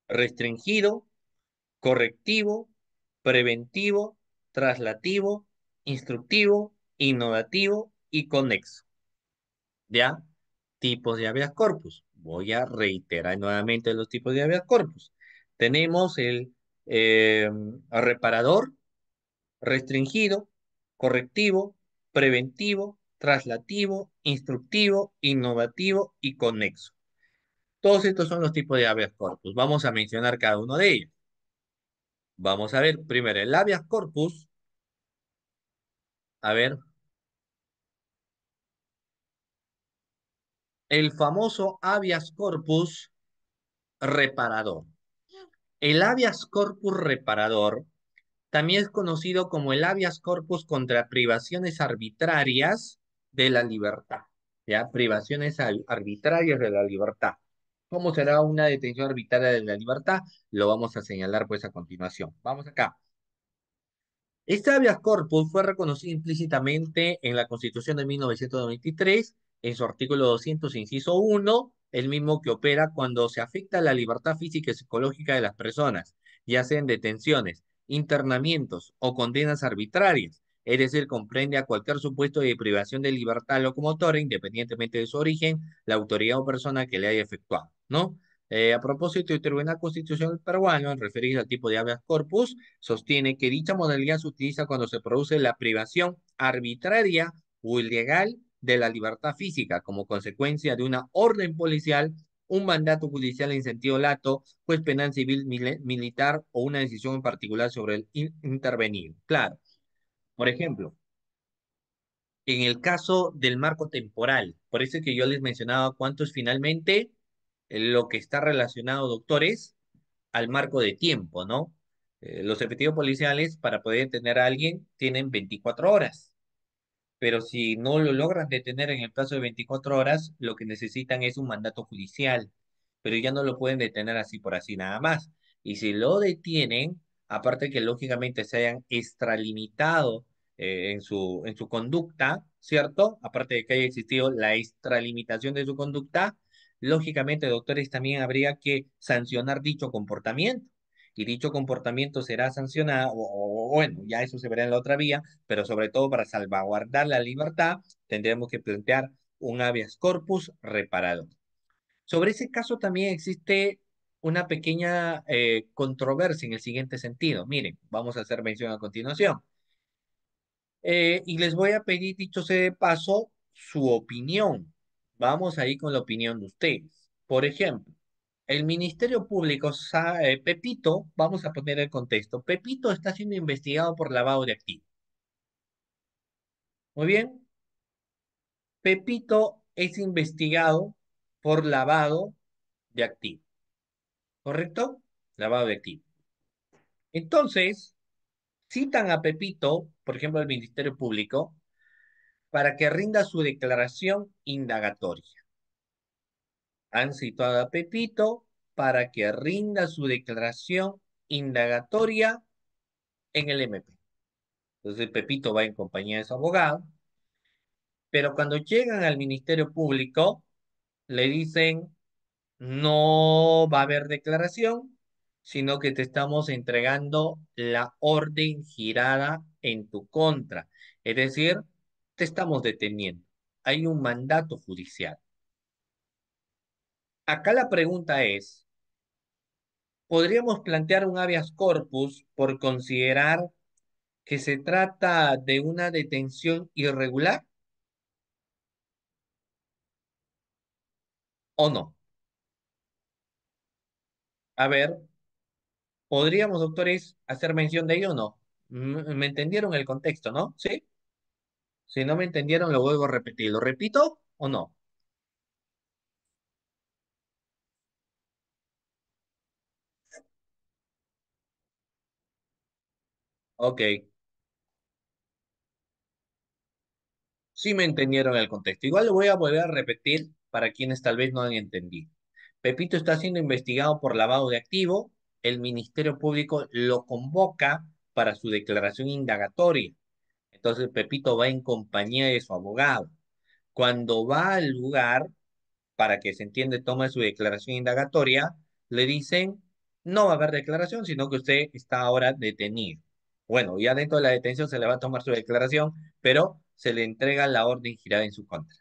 restringido, correctivo, preventivo, traslativo, instructivo, innovativo y conexo. ¿Ya? Tipos de habeas corpus. Voy a reiterar nuevamente los tipos de habeas corpus. Tenemos el reparador, restringido, correctivo, preventivo, traslativo, instructivo, innovativo y conexo. Todos estos son los tipos de habeas corpus. Vamos a mencionar cada uno de ellos. Vamos a ver primero el habeas corpus. A ver, el famoso habeas corpus reparador. El habeas corpus reparador también es conocido como el habeas corpus contra privaciones arbitrarias de la libertad. ¿Ya? Privaciones arbitrarias de la libertad. ¿Cómo será una detención arbitraria de la libertad? Lo vamos a señalar pues a continuación. Vamos acá. Este habeas corpus fue reconocido implícitamente en la Constitución de 1993, en su artículo 200, inciso 1, el mismo que opera cuando se afecta la libertad física y psicológica de las personas, ya sean detenciones, internamientos o condenas arbitrarias, es decir, comprende a cualquier supuesto de privación de libertad locomotora, independientemente de su origen, la autoridad o persona que le haya efectuado, ¿no? A propósito, el Tribunal Constitucional peruano, en referirse al tipo de habeas corpus, sostiene que dicha modalidad se utiliza cuando se produce la privación arbitraria o ilegal de la libertad física como consecuencia de una orden policial un mandato judicial en sentido lato, juez penal civil militar o una decisión en particular sobre el intervenido. Claro, por ejemplo, en el caso del marco temporal, por eso es que yo les mencionaba cuánto es finalmente lo que está relacionado, doctores, al marco de tiempo, ¿no? Los efectivos policiales para poder detener a alguien tienen 24 horas. Pero si no lo logran detener en el plazo de 24 horas, lo que necesitan es un mandato judicial, pero ya no lo pueden detener así por así nada más. Y si lo detienen, aparte que lógicamente se hayan extralimitado en su conducta, ¿cierto? Aparte de que haya existido la extralimitación de su conducta, lógicamente, doctores, también habría que sancionar dicho comportamiento. Y dicho comportamiento será sancionado, o bueno, ya eso se verá en la otra vía, pero sobre todo para salvaguardar la libertad, tendremos que plantear un habeas corpus reparador. Sobre ese caso también existe una pequeña controversia en el siguiente sentido. Miren, vamos a hacer mención a continuación. Y les voy a pedir, dicho sea de paso, su opinión. Vamos ahí con la opinión de ustedes. Por ejemplo, el Ministerio Público, Pepito, vamos a poner el contexto. Pepito está siendo investigado por lavado de activos. Muy bien. Pepito es investigado por lavado de activos, ¿correcto? Lavado de activos. Entonces, citan a Pepito, por ejemplo, al Ministerio Público, para que rinda su declaración indagatoria. Han citado a Pepito para que rinda su declaración indagatoria en el MP. Entonces, Pepito va en compañía de su abogado, pero cuando llegan al Ministerio Público, le dicen no va a haber declaración, sino que te estamos entregando la orden girada en tu contra. Es decir, te estamos deteniendo. Hay un mandato judicial. Acá la pregunta es, ¿podríamos plantear un habeas corpus por considerar que se trata de una detención irregular o no? A ver, ¿podríamos, doctores, hacer mención de ello o no? ¿Me entendieron el contexto, no? ¿Sí? Si no me entendieron, lo vuelvo a repetir. ¿Lo repito o no? Ok, sí me entendieron el contexto. Igual lo voy a volver a repetir para quienes tal vez no han entendido. Pepito está siendo investigado por lavado de activo. El Ministerio Público lo convoca para su declaración indagatoria. Entonces Pepito va en compañía de su abogado. Cuando va al lugar, para que se entiende, toma su declaración indagatoria, le dicen, no va a haber declaración, sino que usted está ahora detenido. Bueno, ya dentro de la detención se le va a tomar su declaración, pero se le entrega la orden girada en su contra.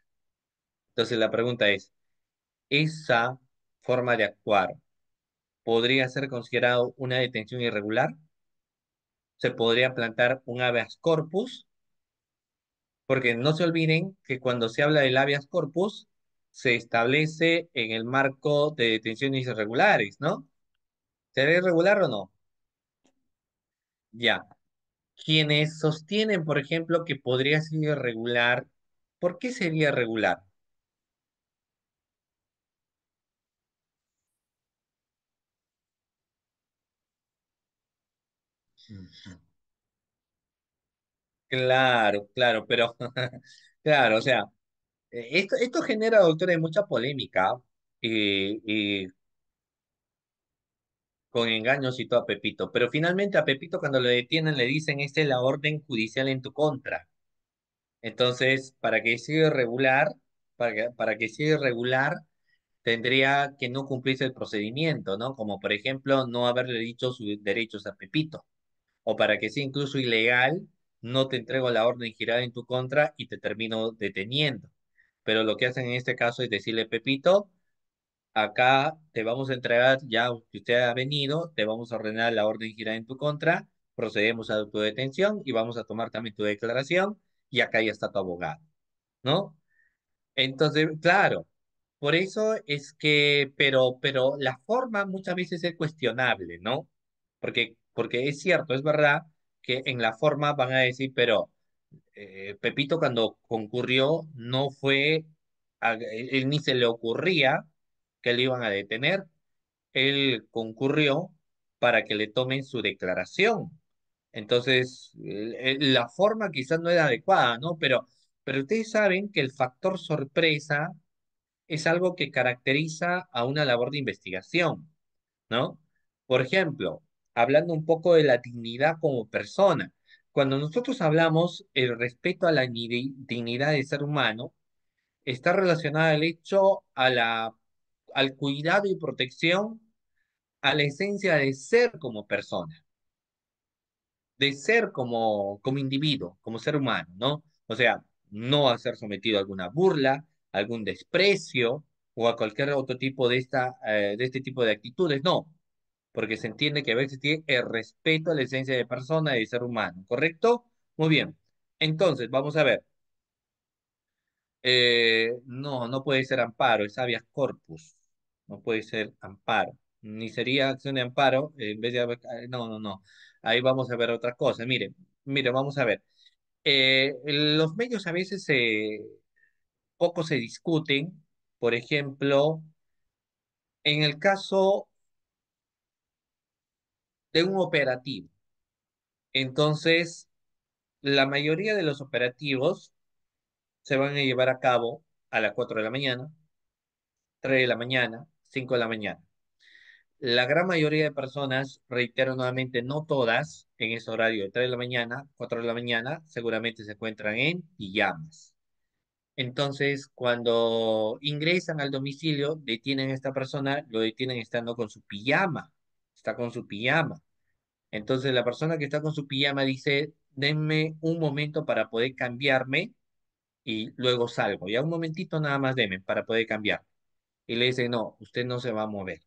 Entonces la pregunta es, ¿esa forma de actuar podría ser considerado una detención irregular? ¿Se podría plantar un habeas corpus? Porque no se olviden que cuando se habla del habeas corpus, se establece en el marco de detenciones irregulares, ¿no? ¿Será irregular o no? Ya. Quienes sostienen, por ejemplo, que podría ser irregular, ¿por qué sería irregular? Ujú. Claro, claro, pero claro, o sea, esto genera, doctora, mucha polémica y con engaños y todo a Pepito, pero finalmente a Pepito cuando lo detienen le dicen, esta es la orden judicial en tu contra. Entonces, para que sea irregular, para que sea irregular, tendría que no cumplirse el procedimiento, ¿no? Como por ejemplo, no haberle dicho sus derechos a Pepito. O para que sea incluso ilegal, no te entrego la orden girada en tu contra y te termino deteniendo. Pero lo que hacen en este caso es decirle, Pepito, acá te vamos a entregar, ya que usted ha venido, te vamos a ordenar la orden girada en tu contra, procedemos a tu detención y vamos a tomar también tu declaración y acá ya está tu abogado, ¿no? Entonces, claro. por eso es que, pero la forma muchas veces es cuestionable, ¿no? Porque es cierto, es verdad que en la forma van a decir, pero Pepito cuando concurrió no fue, él ni se le ocurría que le iban a detener, él concurrió para que le tomen su declaración. Entonces, la forma quizás no era adecuada, ¿no? Pero ustedes saben que el factor sorpresa es algo que caracteriza a una labor de investigación, ¿no? Por ejemplo, hablando un poco de la dignidad como persona, cuando nosotros hablamos el respeto a la dignidad del ser humano, está relacionado al hecho al cuidado y protección a la esencia de ser como persona, de ser como individuo, como ser humano, ¿no? O sea, no a ser sometido a alguna burla, algún desprecio o a cualquier otro tipo de este tipo de actitudes, no, porque se entiende que a veces tiene el respeto a la esencia de persona y de ser humano, ¿correcto? Muy bien. Entonces, vamos a ver. No, no puede ser amparo, es habeas corpus. No puede ser amparo. Ni sería acción de amparo, en vez de... No, no, no. Ahí vamos a ver otra cosa. Mire, vamos a ver. Los medios a veces poco se discuten. Por ejemplo, en el caso de un operativo. Entonces, la mayoría de los operativos se van a llevar a cabo a las 4 de la mañana, 3 de la mañana, 5 de la mañana. La gran mayoría de personas, reitero nuevamente, no todas, en ese horario de 3 de la mañana, 4 de la mañana, seguramente se encuentran en pijamas. Entonces, cuando ingresan al domicilio, detienen a esta persona, lo detienen estando con su pijama, está con su pijama. Entonces, la persona que está con su pijama dice, denme un momento para poder cambiarme y luego salgo. Ya un momentito nada más denme para poder cambiar. Y le dice, no, usted no se va a mover.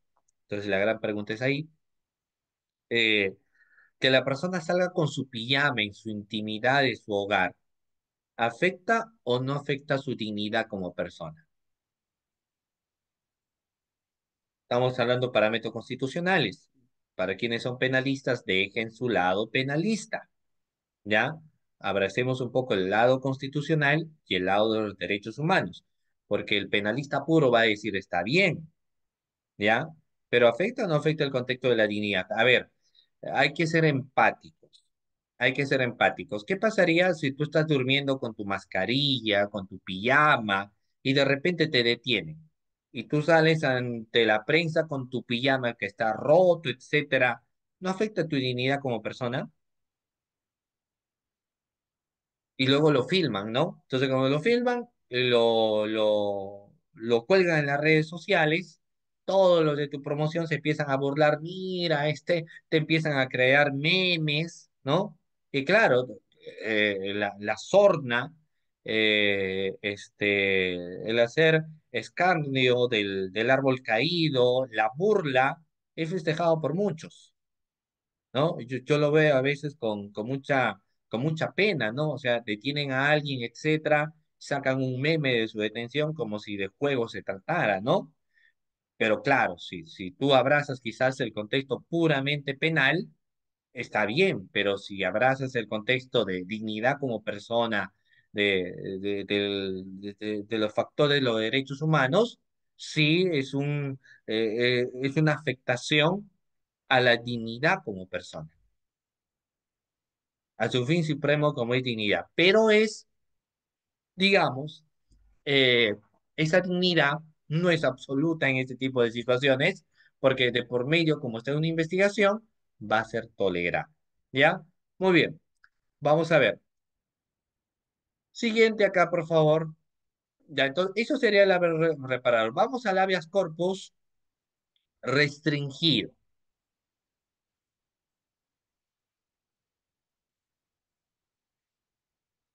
Entonces, la gran pregunta es ahí. eh, que la persona salga con su pijama en su intimidad de su hogar, ¿afecta o no afecta su dignidad como persona? Estamos hablando de parámetros constitucionales. Para quienes son penalistas, dejen su lado penalista, ¿ya? Abracemos un poco el lado constitucional y el lado de los derechos humanos, porque el penalista puro va a decir, está bien, ¿ya? Pero ¿afecta o no afecta el contexto de la dignidad? A ver, hay que ser empáticos. Hay que ser empáticos. ¿Qué pasaría si tú estás durmiendo con tu mascarilla, con tu pijama y de repente te detienen? Y tú sales ante la prensa con tu pijama que está roto, etcétera. ¿No afecta tu dignidad como persona? Y luego lo filman, ¿no? Entonces, cuando lo filman, lo cuelgan en las redes sociales, todos los de tu promoción se empiezan a burlar, mira, te empiezan a crear memes, ¿no? Y claro, la sorna, el hacer escarnio del árbol caído, la burla, es festejado por muchos. ¿No? Yo lo veo a veces con mucha pena, ¿no? O sea, detienen a alguien, etcétera, sacan un meme de su detención como si de juego se tratara, ¿no? Pero claro, si tú abrazas quizás el contexto puramente penal, está bien, pero si abrazas el contexto de dignidad como persona, de los factores de los derechos humanos, sí es una afectación a la dignidad como persona, a su fin supremo como es dignidad. Pero digamos, eh, esa dignidad no es absoluta en este tipo de situaciones, porque de por medio, como está en una investigación, va a ser tolerada. ¿Ya? Muy bien, vamos a ver. Siguiente acá, por favor. Ya, entonces, eso sería el haber reparador. Vamos al habeas corpus restringido.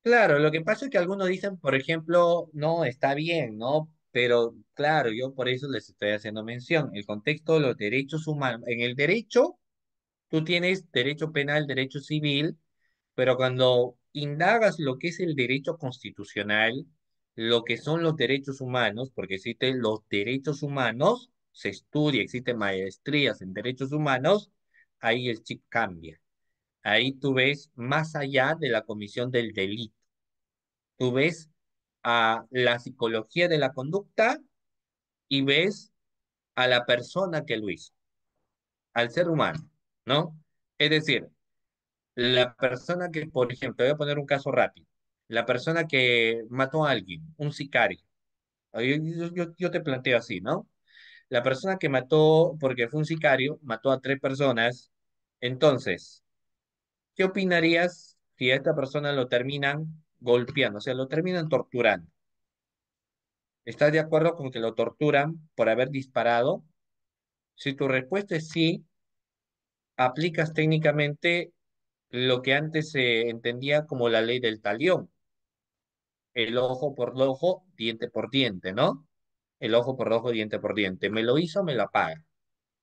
Claro, lo que pasa es que algunos dicen, por ejemplo, no, está bien, ¿no? Pero claro, yo por eso les estoy haciendo mención. El contexto de los derechos humanos. En el derecho, tú tienes derecho penal, derecho civil, pero cuando indagas lo que es el derecho constitucional, lo que son los derechos humanos, porque existen los derechos humanos, se estudia, existen maestrías en derechos humanos, ahí el chip cambia. Ahí tú ves más allá de la comisión del delito. Tú ves a la psicología de la conducta y ves a la persona que lo hizo, al ser humano, ¿no? Es decir, la persona que, por ejemplo, voy a poner un caso rápido, la persona que mató a alguien, un sicario, yo te planteo así, ¿no? La persona que mató, porque fue un sicario, mató a tres personas, entonces, ¿qué opinarías si a esta persona lo terminan golpeando, o sea, lo terminan torturando? ¿Estás de acuerdo con que lo torturan por haber disparado? Si tu respuesta es sí, aplicas técnicamente lo que antes se entendía como la ley del talión, el ojo por ojo, diente por diente, ¿no? El ojo por ojo, diente por diente. Me lo hizo, me lo paga.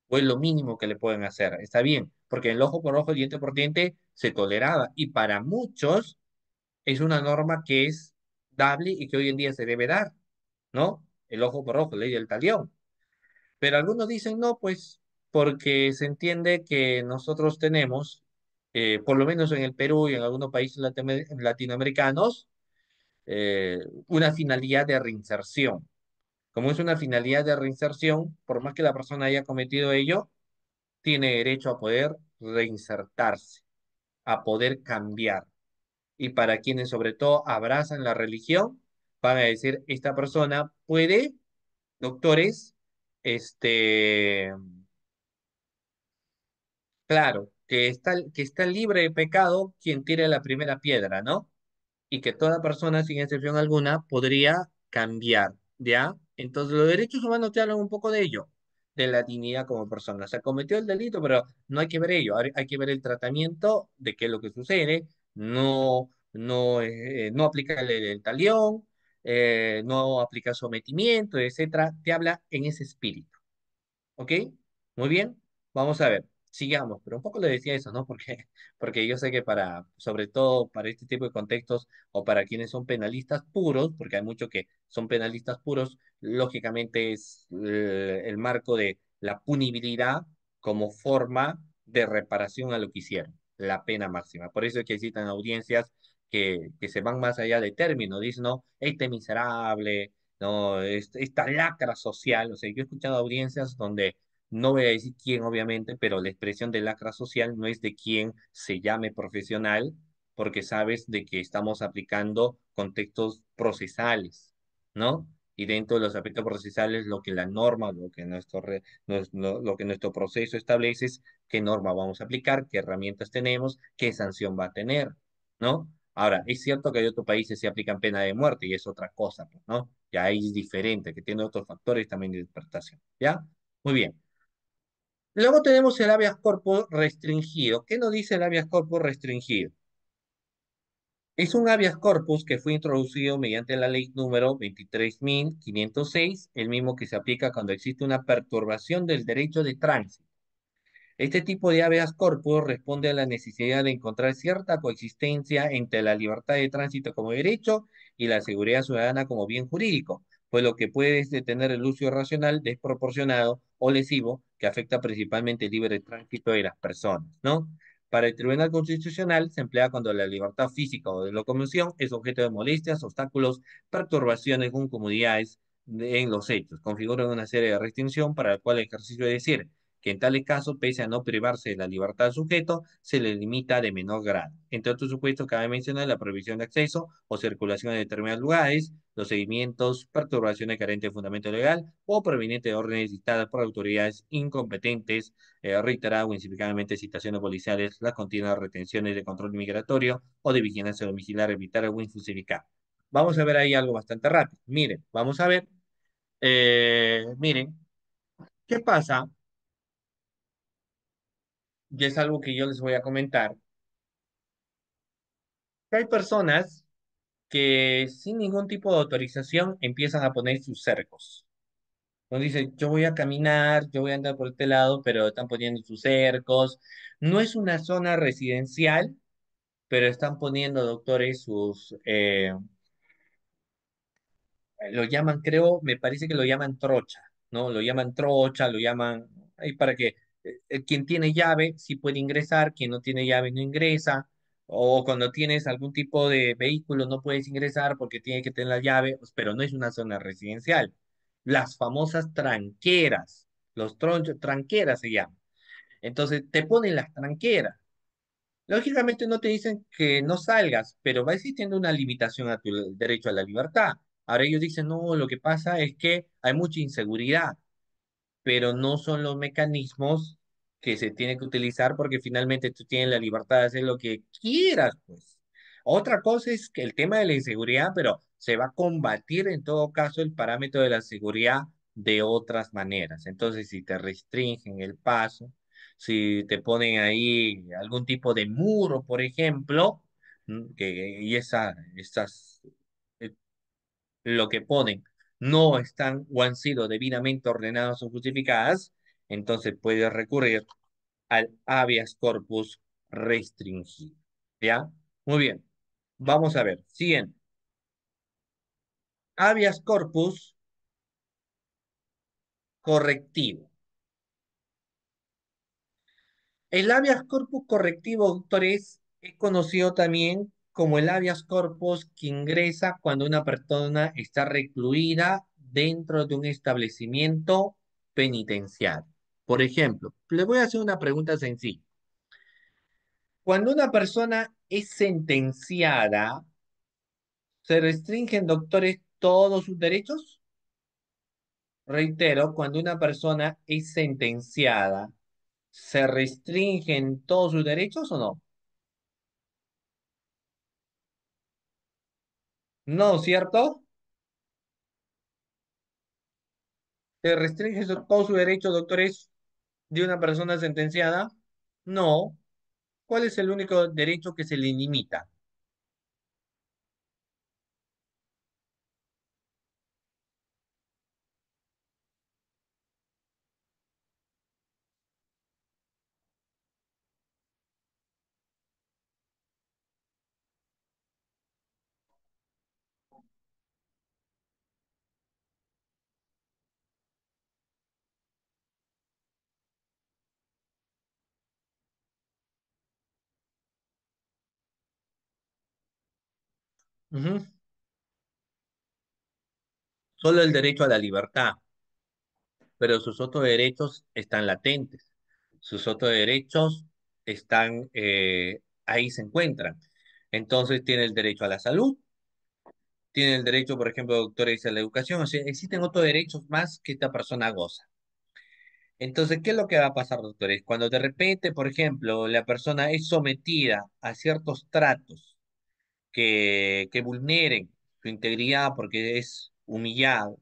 O es lo mínimo que le pueden hacer. Está bien, porque el ojo por ojo, diente por diente se toleraba y para muchos es una norma que es dable y que hoy en día se debe dar, ¿no? El ojo por ojo, ley del talión. Pero algunos dicen no, pues porque se entiende que nosotros tenemos, por lo menos en el Perú y en algunos países latinoamericanos, una finalidad de reinserción. Como es una finalidad de reinserción, por más que la persona haya cometido ello, tiene derecho a poder reinsertarse, a poder cambiar. Y para quienes sobre todo abrazan la religión, van a decir, esta persona puede, doctores, este, claro, que está libre de pecado quien tire la primera piedra, ¿no? Y que toda persona, sin excepción alguna, podría cambiar, ¿ya? Entonces, los derechos humanos te hablan un poco de ello, de la dignidad como persona. Se cometió el delito, pero no hay que ver ello, hay que ver el tratamiento de qué es lo que sucede, no aplica el talión, no aplica sometimiento, etcétera. Te habla en ese espíritu. ¿Ok? Muy bien. Vamos a ver. Sigamos. Pero un poco le decía eso, ¿no? Porque yo sé que para, sobre todo para este tipo de contextos o para quienes son penalistas puros, porque hay muchos que son penalistas puros, lógicamente es el marco de la punibilidad como forma de reparación a lo que hicieron, la pena máxima. Por eso es que existen audiencias que se van más allá de términos. Dicen, no, este miserable, no, esta lacra social, o sea, yo he escuchado audiencias donde no voy a decir quién, obviamente, pero la expresión de lacra social no es de quien se llame profesional, porque sabes de que estamos aplicando contextos procesales, ¿no? Y dentro de los aspectos procesales, lo que la norma, lo que nuestro proceso establece es qué norma vamos a aplicar, qué herramientas tenemos, qué sanción va a tener, ¿no? Ahora, es cierto que hay otros países que aplican pena de muerte y es otra cosa, pues, ¿no? Ya ahí es diferente, que tiene otros factores también de interpretación, ¿ya? Muy bien. Luego tenemos el habeas corpus restringido. ¿Qué nos dice el habeas corpus restringido? Es un habeas corpus que fue introducido mediante la ley número 23.506, el mismo que se aplica cuando existe una perturbación del derecho de tránsito. Este tipo de habeas corpus responde a la necesidad de encontrar cierta coexistencia entre la libertad de tránsito como derecho y la seguridad ciudadana como bien jurídico, pues lo que puede es detener el uso irracional, desproporcionado o lesivo que afecta principalmente el libre tránsito de las personas, ¿no? Para el Tribunal Constitucional se emplea cuando la libertad física o de locomoción es objeto de molestias, obstáculos, perturbaciones o incomodidades en los hechos. Configuran una serie de restricción para el cual el ejercicio de decir que en tales casos, pese a no privarse de la libertad del sujeto, se le limita de menor grado. Entre otros supuestos, cabe mencionar la prohibición de acceso o circulación en determinados lugares, los seguimientos, perturbaciones carentes de fundamento legal o provenientes de órdenes dictadas por autoridades incompetentes, reiteradas o insignificantemente citaciones policiales, las continuas retenciones de control migratorio o de vigilancia domiciliar, evitar o injustificar. Vamos a ver ahí algo bastante rápido. Miren, vamos a ver, miren, ¿qué pasa? Y es algo que yo les voy a comentar, que hay personas que sin ningún tipo de autorización empiezan a poner sus cercos. Nos dicen, yo voy a caminar, yo voy a andar por este lado, pero están poniendo sus cercos. No es una zona residencial, pero están poniendo, doctores, lo llaman, creo, me parece que lo llaman trocha, ¿no? Lo llaman trocha, lo llaman, ahí para que quien tiene llave sí puede ingresar, quien no tiene llave no ingresa, o cuando tienes algún tipo de vehículo no puedes ingresar porque tiene que tener la llave, pues, pero no es una zona residencial. Las famosas tranqueras, los tronchos, tranqueras se llaman. Entonces te ponen las tranqueras. Lógicamente no te dicen que no salgas, pero va existiendo una limitación a tu derecho a la libertad. Ahora ellos dicen, no, lo que pasa es que hay mucha inseguridad, pero no son los mecanismos que se tienen que utilizar porque finalmente tú tienes la libertad de hacer lo que quieras, pues. Otra cosa es que el tema de la inseguridad, pero se va a combatir en todo caso el parámetro de la seguridad de otras maneras. Entonces, si te restringen el paso, si te ponen ahí algún tipo de muro, por ejemplo, y esas eh, lo que ponen no están o han sido debidamente ordenadas o justificadas, entonces puede recurrir al habeas corpus restringido. ¿Ya? Muy bien. Vamos a ver. Siguiente. Habeas corpus correctivo. El habeas corpus correctivo, doctores, es conocido también como el habeas corpus que ingresa cuando una persona está recluida dentro de un establecimiento penitenciario. Por ejemplo, le voy a hacer una pregunta sencilla. Cuando una persona es sentenciada, ¿se restringen, doctores, todos sus derechos? Reitero, cuando una persona es sentenciada, ¿se restringen todos sus derechos o no? No, ¿cierto? ¿Se restringen todos sus derechos, doctores, de una persona sentenciada? No. ¿Cuál es el único derecho que se le limita? Ujú. Solo el derecho a la libertad, pero sus otros derechos están latentes. Sus otros derechos están, ahí se encuentran. Entonces tiene el derecho a la salud, tiene el derecho, por ejemplo, doctores, a la educación. O sea, existen otros derechos más que esta persona goza. Entonces, ¿qué es lo que va a pasar, doctores? Cuando de repente, por ejemplo, la persona es sometida a ciertos tratos que vulneren su integridad porque es humillado,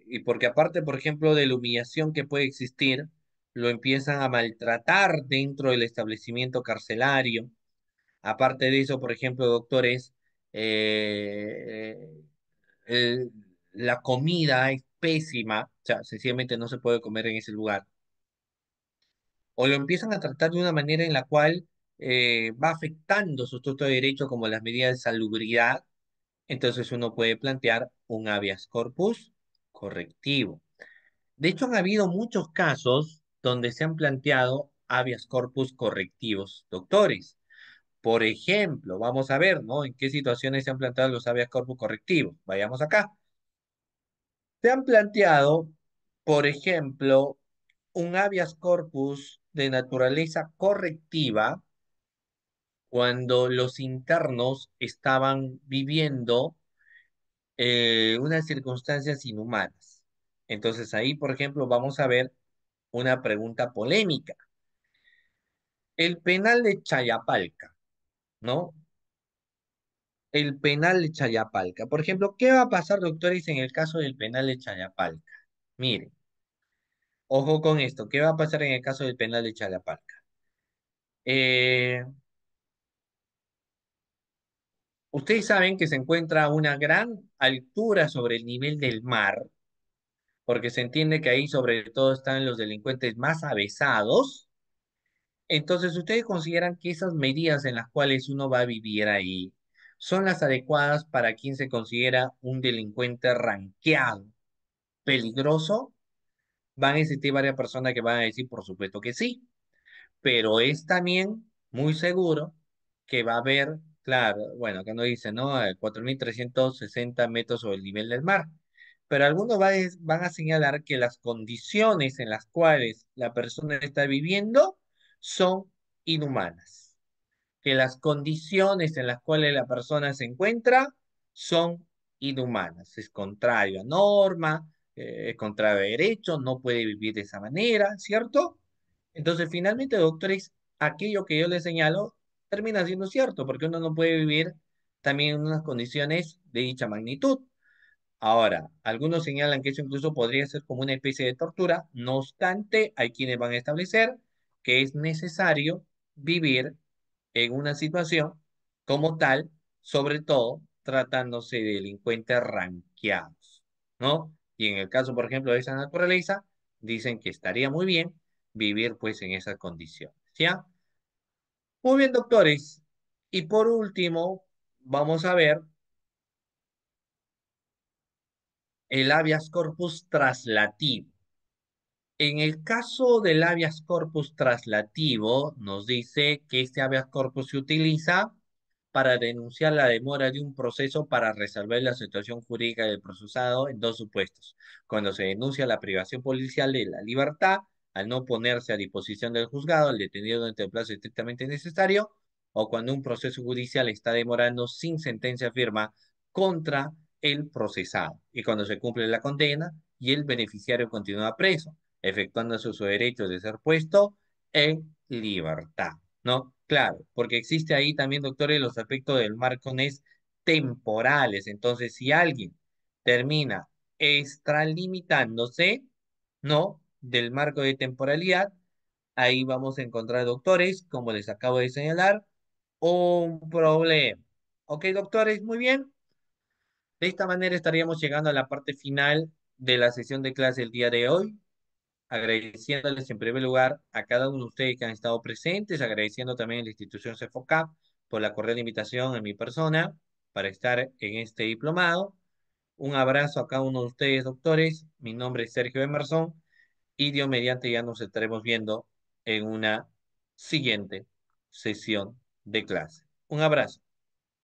y porque aparte, por ejemplo, de la humillación que puede existir, lo empiezan a maltratar dentro del establecimiento carcelario. Aparte de eso, por ejemplo, doctores, eh, el- la comida es pésima, o sea, sencillamente no se puede comer en ese lugar. O lo empiezan a tratar de una manera en la cual va afectando sus otros derechos como las medidas de salubridad, entonces uno puede plantear un habeas corpus correctivo. De hecho, han habido muchos casos donde se han planteado habeas corpus correctivos, doctores. Por ejemplo, vamos a ver, ¿no? En qué situaciones se han planteado los habeas corpus correctivos. Vayamos acá. Se han planteado, por ejemplo, un habeas corpus de naturaleza correctiva cuando los internos estaban viviendo unas circunstancias inhumanas. Entonces ahí, por ejemplo, vamos a ver una pregunta polémica. El penal de Chayapalca, ¿no? El penal de Chayapalca. Por ejemplo, ¿qué va a pasar, doctores, en el caso del penal de Chayapalca? Miren, ojo con esto, ¿qué va a pasar en el caso del penal de Chayapalca? Eh, Ustedes saben que se encuentra a una gran altura sobre el nivel del mar, porque se entiende que ahí sobre todo están los delincuentes más avesados. Entonces, ¿ustedes consideran que esas medidas en las cuales uno va a vivir ahí son las adecuadas para quien se considera un delincuente ranqueado, peligroso? Van a existir varias personas que van a decir, por supuesto que sí, pero es también muy seguro que va a haber, claro, bueno, acá no dice, ¿no? 4.360 metros sobre el nivel del mar, pero algunos van a señalar que las condiciones en las cuales la persona está viviendo son inhumanas, que las condiciones en las cuales la persona se encuentra son inhumanas, es contrario a norma, es contrario a derecho, no puede vivir de esa manera, ¿cierto? Entonces, finalmente, doctores, aquello que yo les señalo termina siendo cierto, porque uno no puede vivir también en unas condiciones de dicha magnitud. Ahora, algunos señalan que eso incluso podría ser como una especie de tortura, no obstante, hay quienes van a establecer que es necesario vivir en una situación como tal, sobre todo tratándose de delincuentes ranqueados, ¿no? Y en el caso, por ejemplo, de esa naturaleza, dicen que estaría muy bien vivir pues en esas condiciones, ¿ya? Muy bien, doctores. Y por último, vamos a ver el habeas corpus traslativo. En el caso del habeas corpus traslativo, nos dice que este habeas corpus se utiliza para denunciar la demora de un proceso para resolver la situación jurídica del procesado en dos supuestos. Cuando se denuncia la privación policial de la libertad, al no ponerse a disposición del juzgado, el detenido durante el plazo estrictamente necesario, o cuando un proceso judicial está demorando sin sentencia firme contra el procesado, y cuando se cumple la condena y el beneficiario continúa preso efectuando su derecho de ser puesto en libertad, ¿no? Claro, porque existe ahí también, doctores, los aspectos del marcones temporales. Entonces, si alguien termina extralimitándose, ¿no? Del marco de temporalidad, ahí vamos a encontrar, doctores, como les acabo de señalar, un problema. ¿Ok, doctores? Muy bien. De esta manera estaríamos llegando a la parte final de la sesión de clase el día de hoy agradeciéndoles en primer lugar a cada uno de ustedes que han estado presentes, agradeciendo también a la institución CEFOCAP por la cordial invitación en mi persona para estar en este diplomado. Un abrazo a cada uno de ustedes, doctores. Mi nombre es Sergio Emerson y Dios mediante ya nos estaremos viendo en una siguiente sesión de clase. Un abrazo.